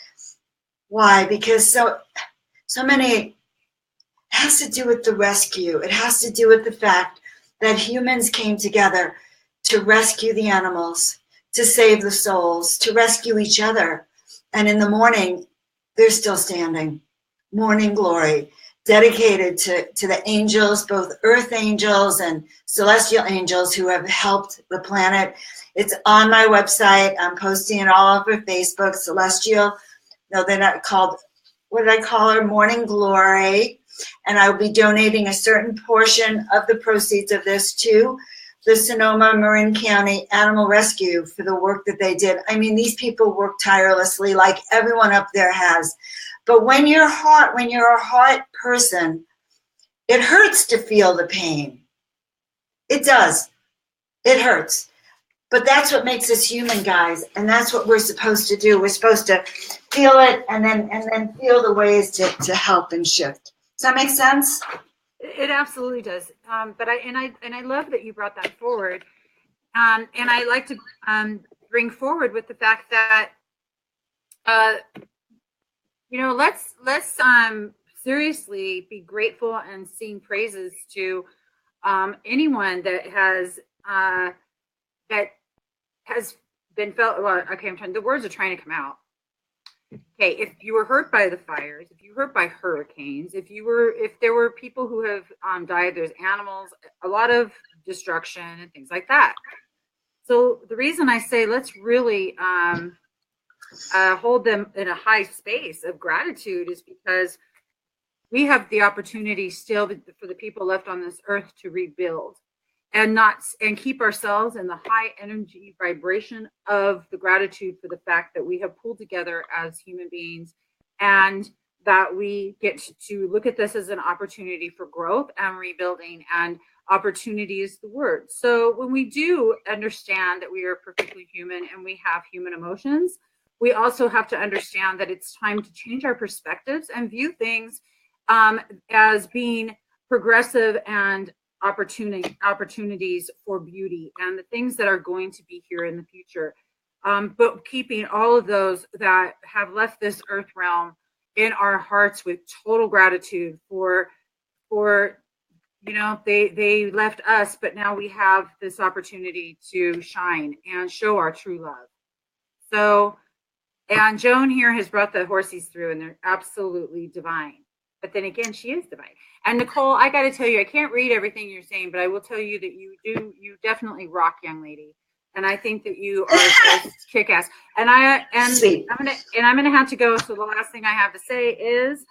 why? Because so many, it has to do with the rescue. It has to do with the fact that humans came together to rescue the animals, to save the souls, to rescue each other. And in the morning, they're still standing. Morning Glory. Dedicated to the angels, both earth angels and celestial angels who have helped the planet. It's on my website. I'm posting it all over Facebook. Celestial, no, they're not called, what did I call her? Morning Glory. And I will be donating a certain portion of the proceeds of this to the Sonoma Marin County Animal Rescue for the work that they did. I mean, these people work tirelessly like everyone up there has. But when you're a heart person, it hurts to feel the pain. It does. It hurts. But that's what makes us human, guys. And that's what we're supposed to do. We're supposed to feel it and then feel the ways to help and shift. Does that make sense? It absolutely does. But I love that you brought that forward. And I like to bring forward with the fact that let's seriously be grateful and sing praises to anyone that has been felt. Well, okay, the words are trying to come out. Okay, if you were hurt by the fires, if you were hurt by hurricanes, if there were people who have died, there's animals, a lot of destruction and things like that. So the reason I say let's really hold them in a high space of gratitude is because we have the opportunity still for the people left on this earth to rebuild and keep ourselves in the high energy vibration of the gratitude for the fact that we have pulled together as human beings, and that we get to look at this as an opportunity for growth and rebuilding. And opportunity is the word. So when we do understand that we are perfectly human and we have human emotions, we also have to understand that it's time to change our perspectives and view things as being progressive and opportunities for beauty and the things that are going to be here in the future. But keeping all of those that have left this earth realm in our hearts with total gratitude for they left us, but now we have this opportunity to shine and show our true love. So, and Joan here has brought the horsies through, and they're absolutely divine. But then again, she is divine. And Nicole, I got to tell you, I can't read everything you're saying, but I will tell you that you definitely rock, young lady. And I think that you are just kick-ass. And I'm gonna have to go. So the last thing I have to say is,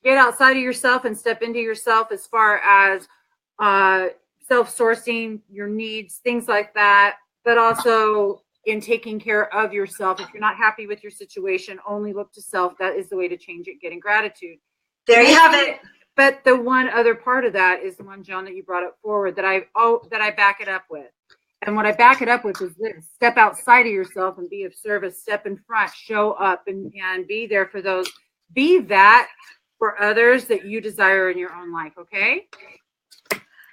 get outside of yourself and step into yourself as far as self-sourcing your needs, things like that. But also in taking care of yourself. If you're not happy with your situation, only look to self. That is the way to change it. Get in gratitude. There you have it. But the one other part of that is the one, Joan, that you brought up forward that I back it up with. And what I back it up with is this: step outside of yourself and be of service. Step in front, show up, and be there for those. Be that for others that you desire in your own life. Okay.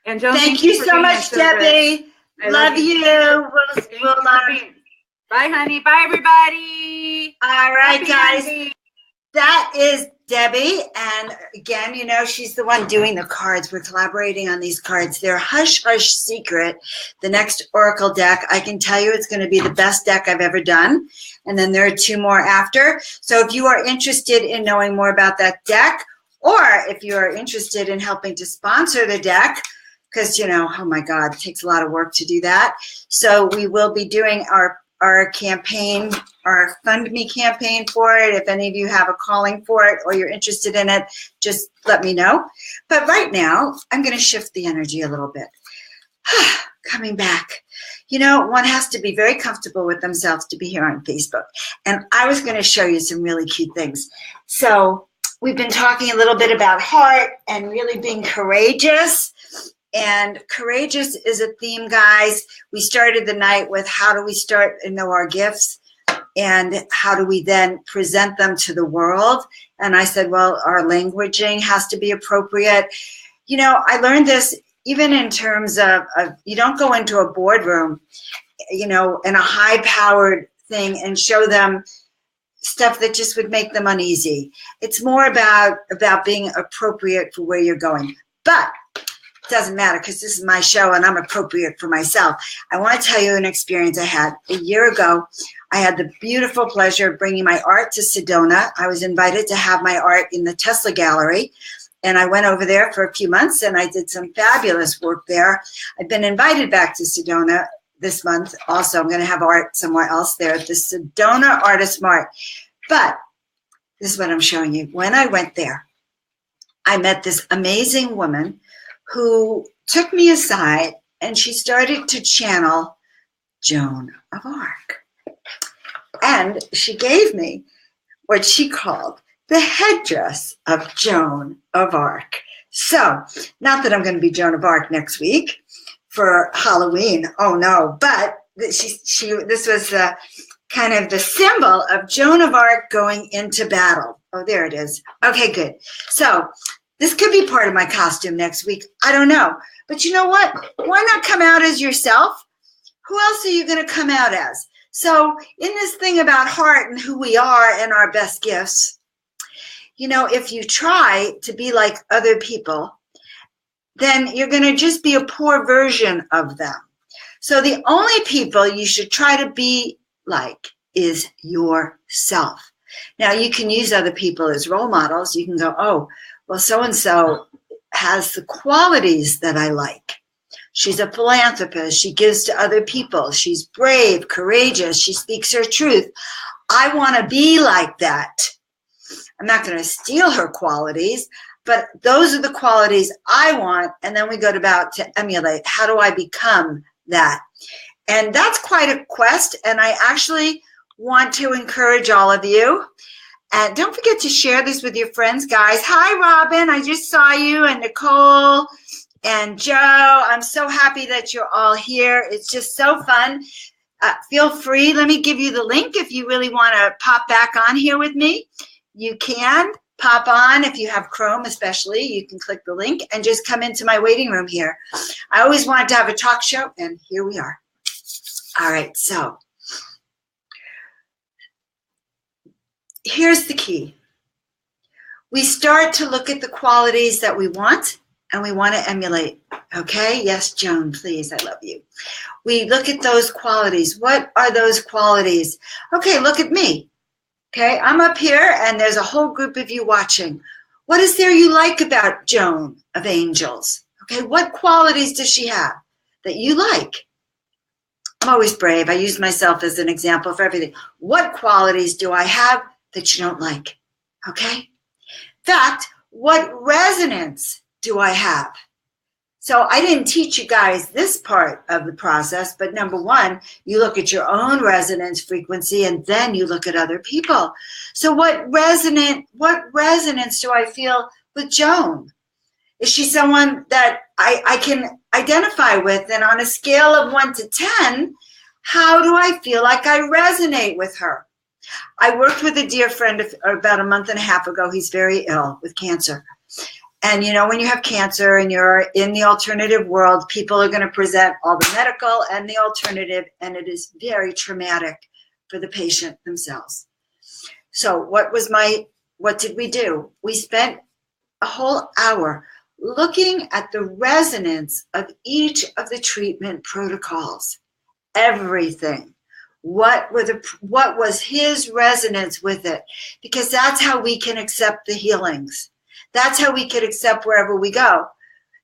And Joan, thank you so much, Debbie. Love you. We'll bye, honey. Bye, everybody. All right, guys. That is Debbie. And again, she's the one doing the cards. We're collaborating on these cards. They're Hush Hush Secret, the next Oracle deck. I can tell you it's going to be the best deck I've ever done. And then there are 2 more after. So if you are interested in knowing more about that deck, or if you are interested in helping to sponsor the deck, because, oh my God, it takes a lot of work to do that. So we will be doing our campaign, our Fund Me campaign for it. If any of you have a calling for it or you're interested in it, just let me know. But right now, I'm going to shift the energy a little bit. Coming back. One has to be very comfortable with themselves to be here on Facebook. And I was going to show you some really cute things. So we've been talking a little bit about heart and really being courageous. And courageous is a theme, guys. We started the night with how do we start and know our gifts, and how do we then present them to the world? And I said, well, our languaging has to be appropriate. I learned this even in terms of you don't go into a boardroom, in a high-powered thing and show them stuff that just would make them uneasy. It's more about being appropriate for where you're going. But it doesn't matter because this is my show and I'm appropriate for myself. I want to tell you an experience I had a year ago. I had the beautiful pleasure of bringing my art to Sedona. I was invited to have my art in the Tesla Gallery. And I went over there for a few months and I did some fabulous work there. I've been invited back to Sedona this month. Also, I'm going to have art somewhere else there at the Sedona Artist Mart. But this is what I'm showing you. When I went there, I met this amazing woman who took me aside and she started to channel Joan of Arc. And she gave me what she called the headdress of Joan of Arc. So, not that I'm going to be Joan of Arc next week for Halloween. Oh no, but this was kind of the symbol of Joan of Arc going into battle. Oh, there it is. Okay, good. So, this could be part of my costume next week. I don't know. But you know what? Why not come out as yourself? Who else are you going to come out as? So in this thing about heart and who we are and our best gifts, if you try to be like other people, then you're going to just be a poor version of them. So the only people you should try to be like is yourself. Now, you can use other people as role models. You can go, oh, well, so-and-so has the qualities that I like. She's a philanthropist. She gives to other people. She's brave, courageous. She speaks her truth. I want to be like that. I'm not going to steal her qualities, but those are the qualities I want. And then we go to emulate. How do I become that? And that's quite a quest. And I actually want to encourage all of you. And don't forget to share this with your friends, guys. Hi, Robin. I just saw you, and Nicole and Joe. I'm so happy that you're all here. It's just so fun. Feel free. Let me give you the link if you really want to pop back on here with me. You can pop on if you have Chrome, especially. You can click the link and just come into my waiting room here. I always wanted to have a talk show, and here we are. All right, so here's the key. We start to look at the qualities that we want and we want to emulate. Okay? Yes, Joan, please. I love you. We look at those qualities. What are those qualities? Okay, look at me. Okay, I'm up here and there's a whole group of you watching. What is there you like about Joan of Angels? Okay, what qualities does she have that you like? I'm always brave. I use myself as an example for everything. What qualities do I have that you don't like? Okay? In fact, what resonance do I have? So I didn't teach you guys this part of the process, but number one, you look at your own resonance frequency and then you look at other people. So what resonance do I feel with Joan? Is she someone that I can identify with? And on a scale of 1 to 10, how do I feel like I resonate with her? I worked with a dear friend about a month and a half ago. He's very ill with cancer. And, you know, when you have cancer and you're in the alternative world, people are going to present all the medical and the alternative, and it is very traumatic for the patient themselves. So what did we do? We spent a whole hour looking at the resonance of each of the treatment protocols, everything. What was his resonance with it? Because that's how we can accept the healings. That's how we could accept wherever we go.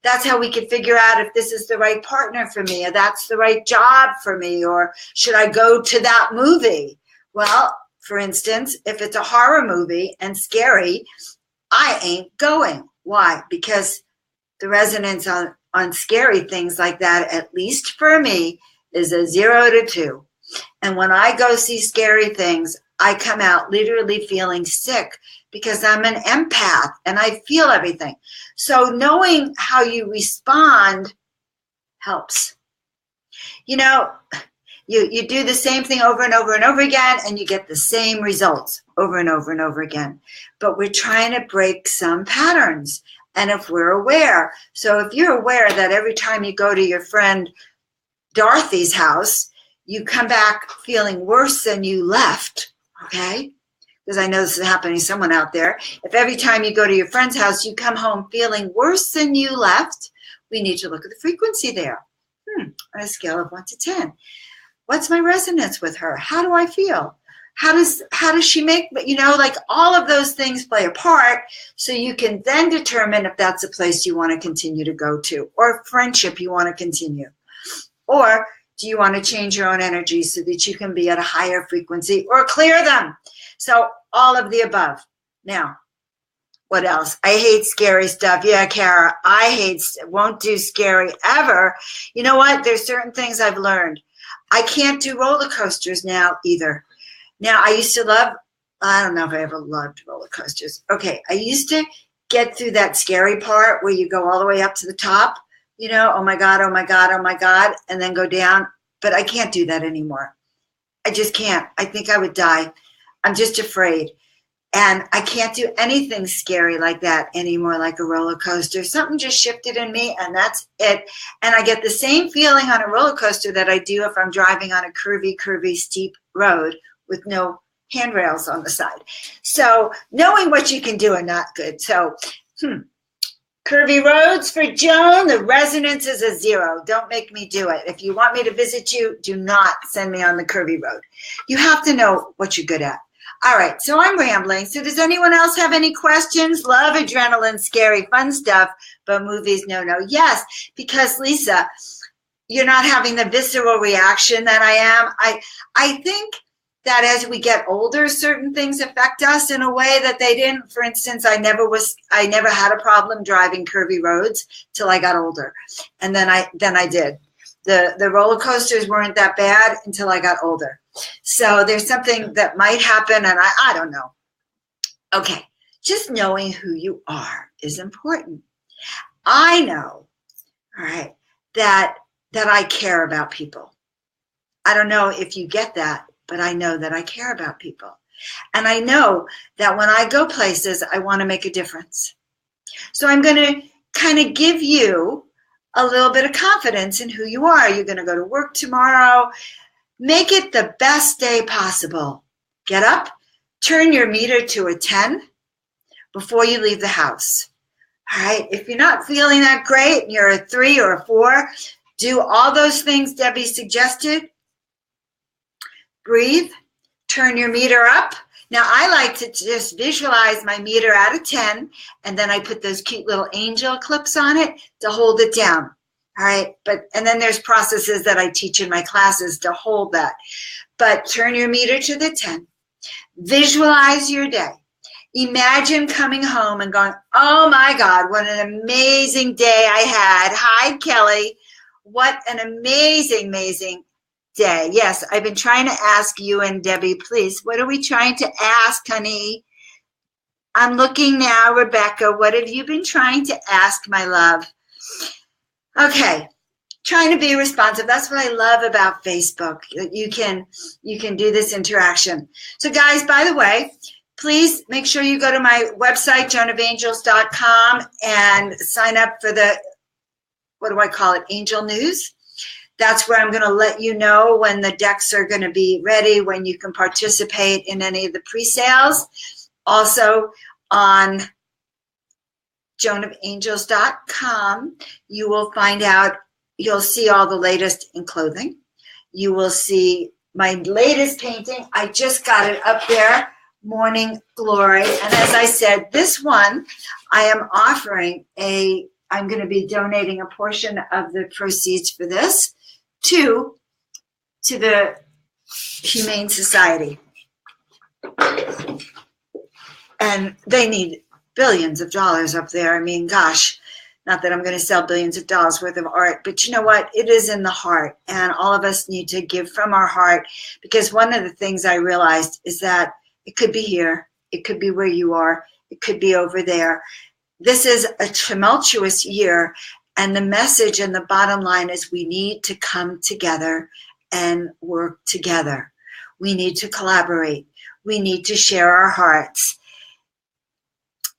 That's how we could figure out if this is the right partner for me, or that's the right job for me, or should I go to that movie? Well, for instance, if it's a horror movie and scary, I ain't going. Why? Because the resonance on scary things like that, at least for me, is a 0 to 2. And when I go see scary things, I come out literally feeling sick because I'm an empath and I feel everything. So knowing how you respond helps. You know, you do the same thing over and over and over again and you get the same results over and over and over again. But we're trying to break some patterns. And if we're aware, so if you're aware that every time you go to your friend Dorothy's house, you come back feeling worse than you left, okay? Because I know this is happening to someone out there. If every time you go to your friend's house, you come home feeling worse than you left, we need to look at the frequency there. On a scale of 1 to 10. What's my resonance with her? How do I feel? How does she make, you know, like all of those things play a part, so you can then determine if that's a place you want to continue to go to, or a friendship you want to continue. Or do you want to change your own energy so that you can be at a higher frequency or clear them? So all of the above. Now, what else? I hate scary stuff. Yeah, Kara, won't do scary ever. You know what? There's certain things I've learned. I can't do roller coasters now either. Now, I used to love, I don't know if I ever loved roller coasters. Okay, I used to get through that scary part where you go all the way up to the top. You know, oh my God, oh my God, oh my God, and then go down. But I can't do that anymore. I just can't. I think I would die. I'm just afraid. And I can't do anything scary like that anymore, like a roller coaster. Something just shifted in me, and that's it. And I get the same feeling on a roller coaster that I do if I'm driving on a curvy, steep road with no handrails on the side. So knowing what you can do and not good. So, curvy roads for Joan, the resonance is a 0. Don't make me do it. If you want me to visit you, do not send me on the curvy road. You have to know what you're good at. All right, so I'm rambling. So does anyone else have any questions? Love adrenaline, scary, fun stuff, but movies, no. Yes, because Lisa, you're not having the visceral reaction that I am. I think that as we get older, certain things affect us in a way that they didn't. For instance, I never had a problem driving curvy roads till I got older. And then I did. The roller coasters weren't that bad until I got older. So there's something that might happen, and I don't know. Okay, just knowing who you are is important. I know, all right, that I care about people. I don't know if you get that, but I know that I care about people. And I know that when I go places, I want to make a difference. So I'm going to kind of give you a little bit of confidence in who you are. You're going to go to work tomorrow. Make it the best day possible. Get up, turn your meter to a 10 before you leave the house. All right. If you're not feeling that great and you're a 3 or a 4, do all those things Debbie suggested. Breathe, turn your meter up. Now, I like to just visualize my meter at a 10, and then I put those cute little angel clips on it to hold it down. All right. And then there's processes that I teach in my classes to hold that. But turn your meter to the 10. Visualize your day. Imagine coming home and going, oh my God, what an amazing day I had. Hi, Kelly. What an amazing, amazing day. Yes, I've been trying to ask you and Debbie, please, what are we trying to ask, honey? I'm looking now, Rebecca. What have you been trying to ask, my love? Okay, trying to be responsive. That's what I love about Facebook. You can do this interaction. So guys, by the way, please make sure you go to my website, joanofangels.com, and sign up for the, what do I call it, Angel News. That's where I'm going to let you know when the decks are going to be ready, when you can participate in any of the pre-sales. Also on joanofangels.com, you will find out, you'll see all the latest in clothing. You will see my latest painting. I just got it up there, Morning Glory. And as I said, this one, I am offering I'm going to be donating a portion of the proceeds for this to the Humane Society. And they need billions of dollars up there. I mean, gosh, not that I'm going to sell billions of dollars worth of art, but you know what? It is in the heart, and all of us need to give from our heart, because one of the things I realized is that it could be here, it could be where you are, it could be over there. This is a tumultuous year, and the message and the bottom line is we need to come together and work together. We need to collaborate. We need to share our hearts.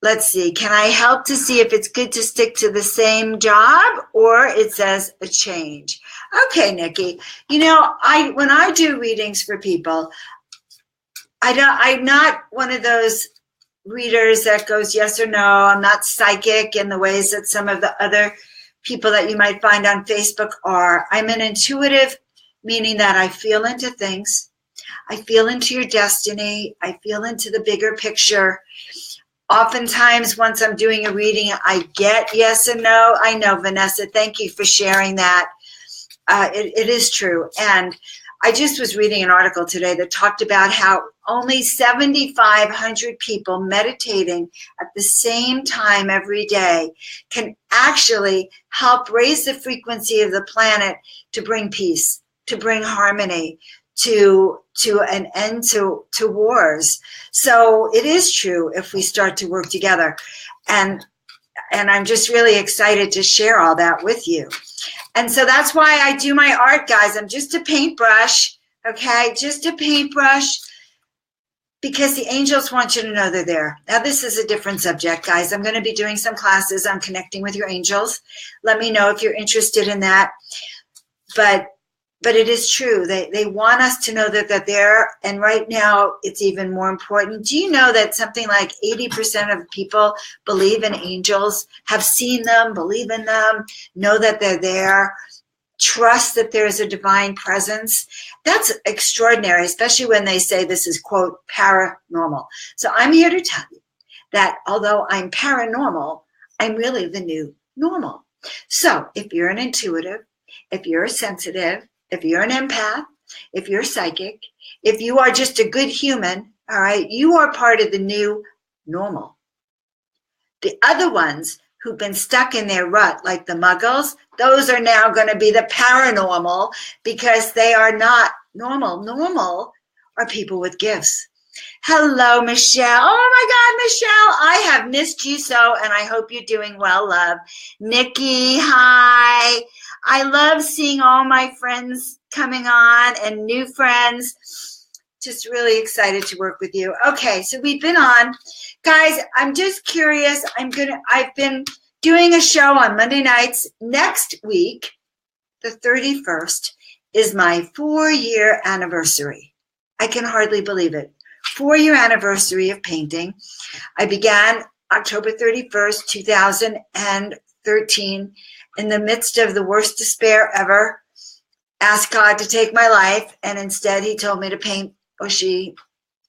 Let's see. Can I help to see if it's good to stick to the same job, or it says a change? Okay, Nikki. You know, when I do readings for people, I'm not one of those readers that goes yes or no. I'm not psychic in the ways that some of the other people that you might find on Facebook are. I'm an intuitive, meaning that I feel into things. I feel into your destiny. I feel into the bigger picture. Oftentimes, once I'm doing a reading, I get yes and no. I know, Vanessa, thank you for sharing that. It is true. And I just was reading an article today that talked about how only 7,500 people meditating at the same time every day can actually help raise the frequency of the planet to bring peace, to bring harmony, to an end to wars. So it is true if we start to work together. And I'm just really excited to share all that with you. And so that's why I do my art, guys. I'm just a paintbrush, okay? Just a paintbrush, because the angels want you to know they're there. Now, this is a different subject, guys. I'm going to be doing some classes on connecting with your angels. Let me know if you're interested in that. But it is true. They want us to know that they're there. And right now, it's even more important. Do you know that something like 80% of people believe in angels, have seen them, believe in them, know that they're there, trust that there is a divine presence? That's extraordinary, especially when they say this is, quote, paranormal. So I'm here to tell you that although I'm paranormal, I'm really the new normal. So if you're an intuitive, if you're a sensitive, if you're an empath, if you're psychic, if you are just a good human, all right, you are part of the new normal. The other ones who've been stuck in their rut, like the muggles, those are now going to be the paranormal because they are not normal. Normal are people with gifts. Hello, Michelle. Oh my God, Michelle, I have missed you so, and I hope you're doing well, love. Nikki, hi. I love seeing all my friends coming on and new friends. Just really excited to work with you. Okay, so we've been on. Guys, I'm just curious. I've been doing a show on Monday nights. Next week, the 31st, is my 4-year anniversary. I can hardly believe it. 4-year anniversary of painting. I began October 31st, 2013, in the midst of the worst despair ever. Asked God to take my life, and instead he told me to paint, or she,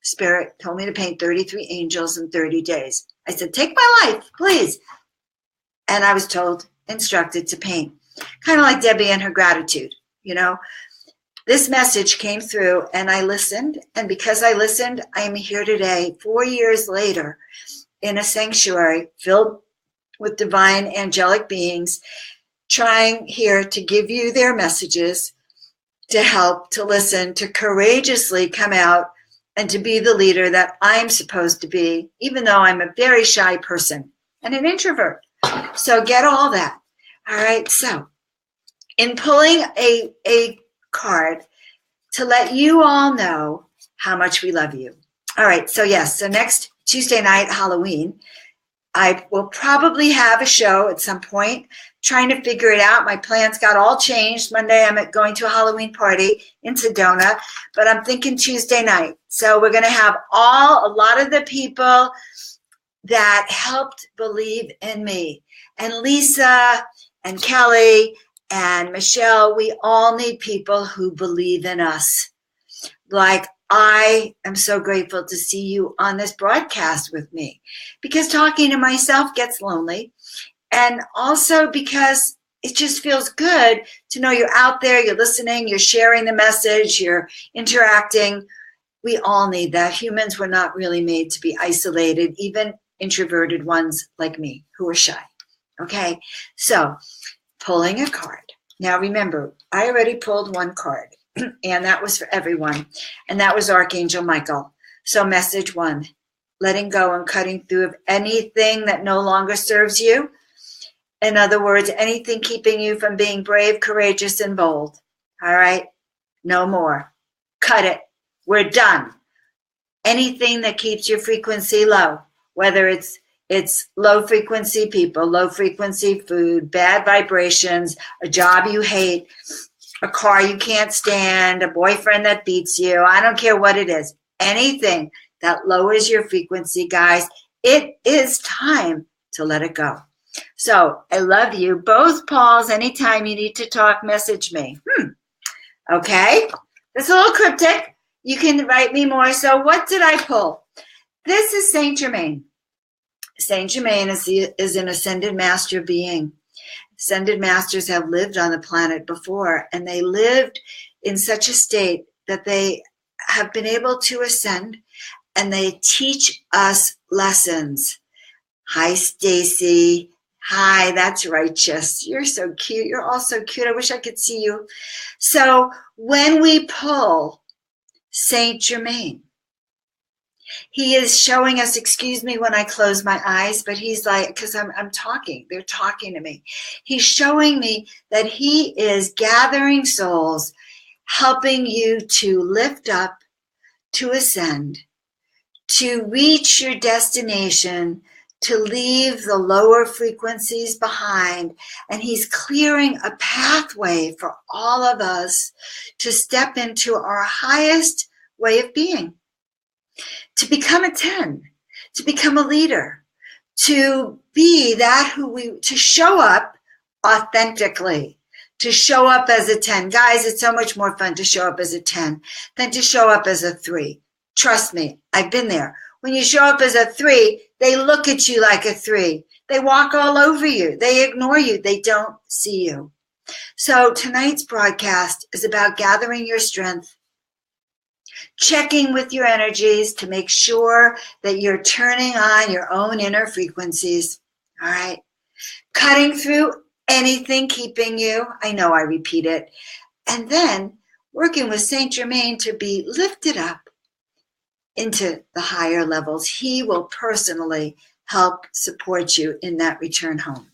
Spirit, told me to paint 33 angels in 30 days. I said, take my life, please. And I was instructed to paint. Kind of like Debbie and her gratitude, you know. This message came through and I listened. And because I listened, I am here today, 4 years later, in a sanctuary filled with divine angelic beings, trying here to give you their messages, to help, to listen, to courageously come out and to be the leader that I'm supposed to be, even though I'm a very shy person and an introvert. So get all that. All right. So in pulling a card to let you all know how much we love you. All right. So yes. So next Tuesday night, Halloween, I will probably have a show at some point, trying to figure it out. My plans got all changed. Monday, I'm going to a Halloween party in Sedona, but I'm thinking Tuesday night. So we're going to have a lot of the people that helped believe in me. And Lisa and Kelly and Michelle, we all need people who believe in us. Like, I am so grateful to see you on this broadcast with me, because talking to myself gets lonely. And also because it just feels good to know you're out there, you're listening, you're sharing the message, you're interacting. We all need that. Humans were not really made to be isolated, even introverted ones like me who are shy. Okay, so pulling a card. Now remember, I already pulled one card, and that was for everyone, and that was Archangel Michael. So message 1, letting go and cutting through of anything that no longer serves you. In other words, anything keeping you from being brave, courageous, and bold. All right? No more. Cut it. We're done. Anything that keeps your frequency low, whether it's low frequency people, low frequency food, bad vibrations, a job you hate, a car you can't stand, a boyfriend that beats you. I don't care what it is. Anything that lowers your frequency, guys, it is time to let it go. So I love you. Both Pauls, anytime you need to talk, message me. Okay. That's a little cryptic. You can write me more. So what did I pull? This is Saint Germain. Saint Germain is an ascended master being. Ascended masters have lived on the planet before, and they lived in such a state that they have been able to ascend, and they teach us lessons. Hi, Stacy. Hi, that's righteous. You're so cute. You're all so cute. I wish I could see you. So when we pull Saint Germain, he is showing us, excuse me when I close my eyes, but he's like, because I'm talking, they're talking to me. He's showing me that he is gathering souls, helping you to lift up, to ascend, to reach your destination, to leave the lower frequencies behind. And he's clearing a pathway for all of us to step into our highest way of being, to become a 10, to become a leader, to be that to show up authentically, to show up as a 10. Guys, it's so much more fun to show up as a 10 than to show up as a 3. Trust me, I've been there. When you show up as a 3, they look at you like a 3. They walk all over you. They ignore you. They don't see you. So tonight's broadcast is about gathering your strength, checking with your energies to make sure that you're turning on your own inner frequencies. All right. Cutting through anything keeping you. I know I repeat it. And then working with Saint Germain to be lifted up into the higher levels. He will personally help support you in that return home.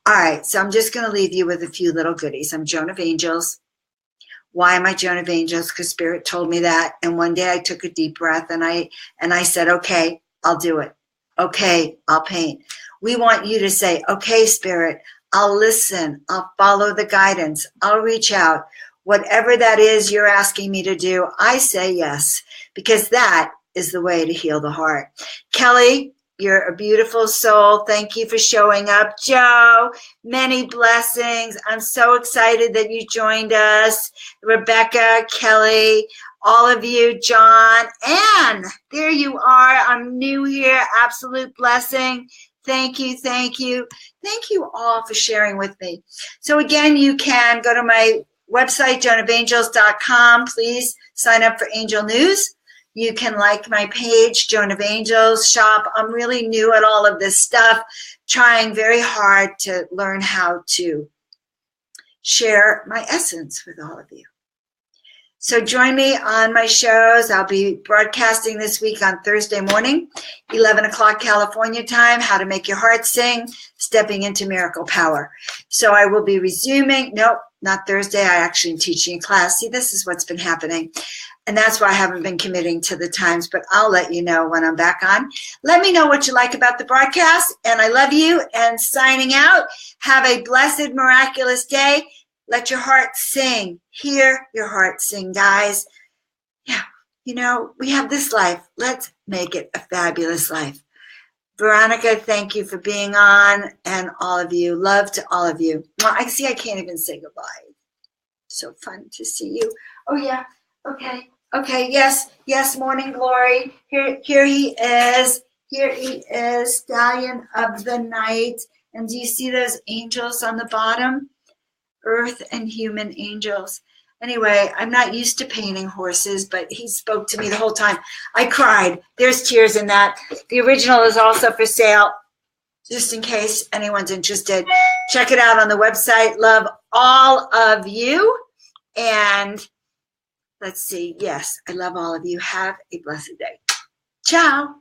All right, so I'm just going to leave you with a few little goodies. I'm Joan of Angels. Why am I Joan of Angels? Because Spirit told me that. And one day I took a deep breath and I said, okay, I'll do it. Okay, I'll paint. We want you to say, okay, Spirit, I'll listen. I'll follow the guidance. I'll reach out. Whatever that is you're asking me to do, I say yes, because that is the way to heal the heart. Kelly, you're a beautiful soul. Thank you for showing up. Joe, many blessings. I'm so excited that you joined us. Rebecca, Kelly, all of you, John, Anne, there you are. I'm new here. Absolute blessing. Thank you, thank you. Thank you all for sharing with me. So again, you can go to my website, joanofangels.com. Please sign up for Angel News. You can like my page, Joan of Angels shop. I'm really new at all of this stuff, trying very hard to learn how to share my essence with all of you. So join me on my shows. I'll be broadcasting this week on Thursday morning, 11 o'clock California time, How to Make Your Heart Sing, Stepping into Miracle Power. So I will be resuming. Nope, not Thursday. I actually am teaching a class. See, this is what's been happening. And that's why I haven't been committing to the times, but I'll let you know when I'm back on. Let me know what you like about the broadcast, and I love you. And signing out, have a blessed, miraculous day. Let your heart sing. Hear your heart sing, guys. Yeah, we have this life. Let's make it a fabulous life. Veronica, thank you for being on, and all of you. Love to all of you. Well, I see I can't even say goodbye. So fun to see you. Oh, yeah. Okay. Yes. Morning Glory. Here he is. Here he is, Stallion of the Night. And do you see those angels on the bottom? Earth and human angels. Anyway, I'm not used to painting horses, but he spoke to me the whole time. I cried. There's tears in that. The original is also for sale, just in case anyone's interested. Check it out on the website. Love all of you. And let's see. Yes, I love all of you. Have a blessed day. Ciao.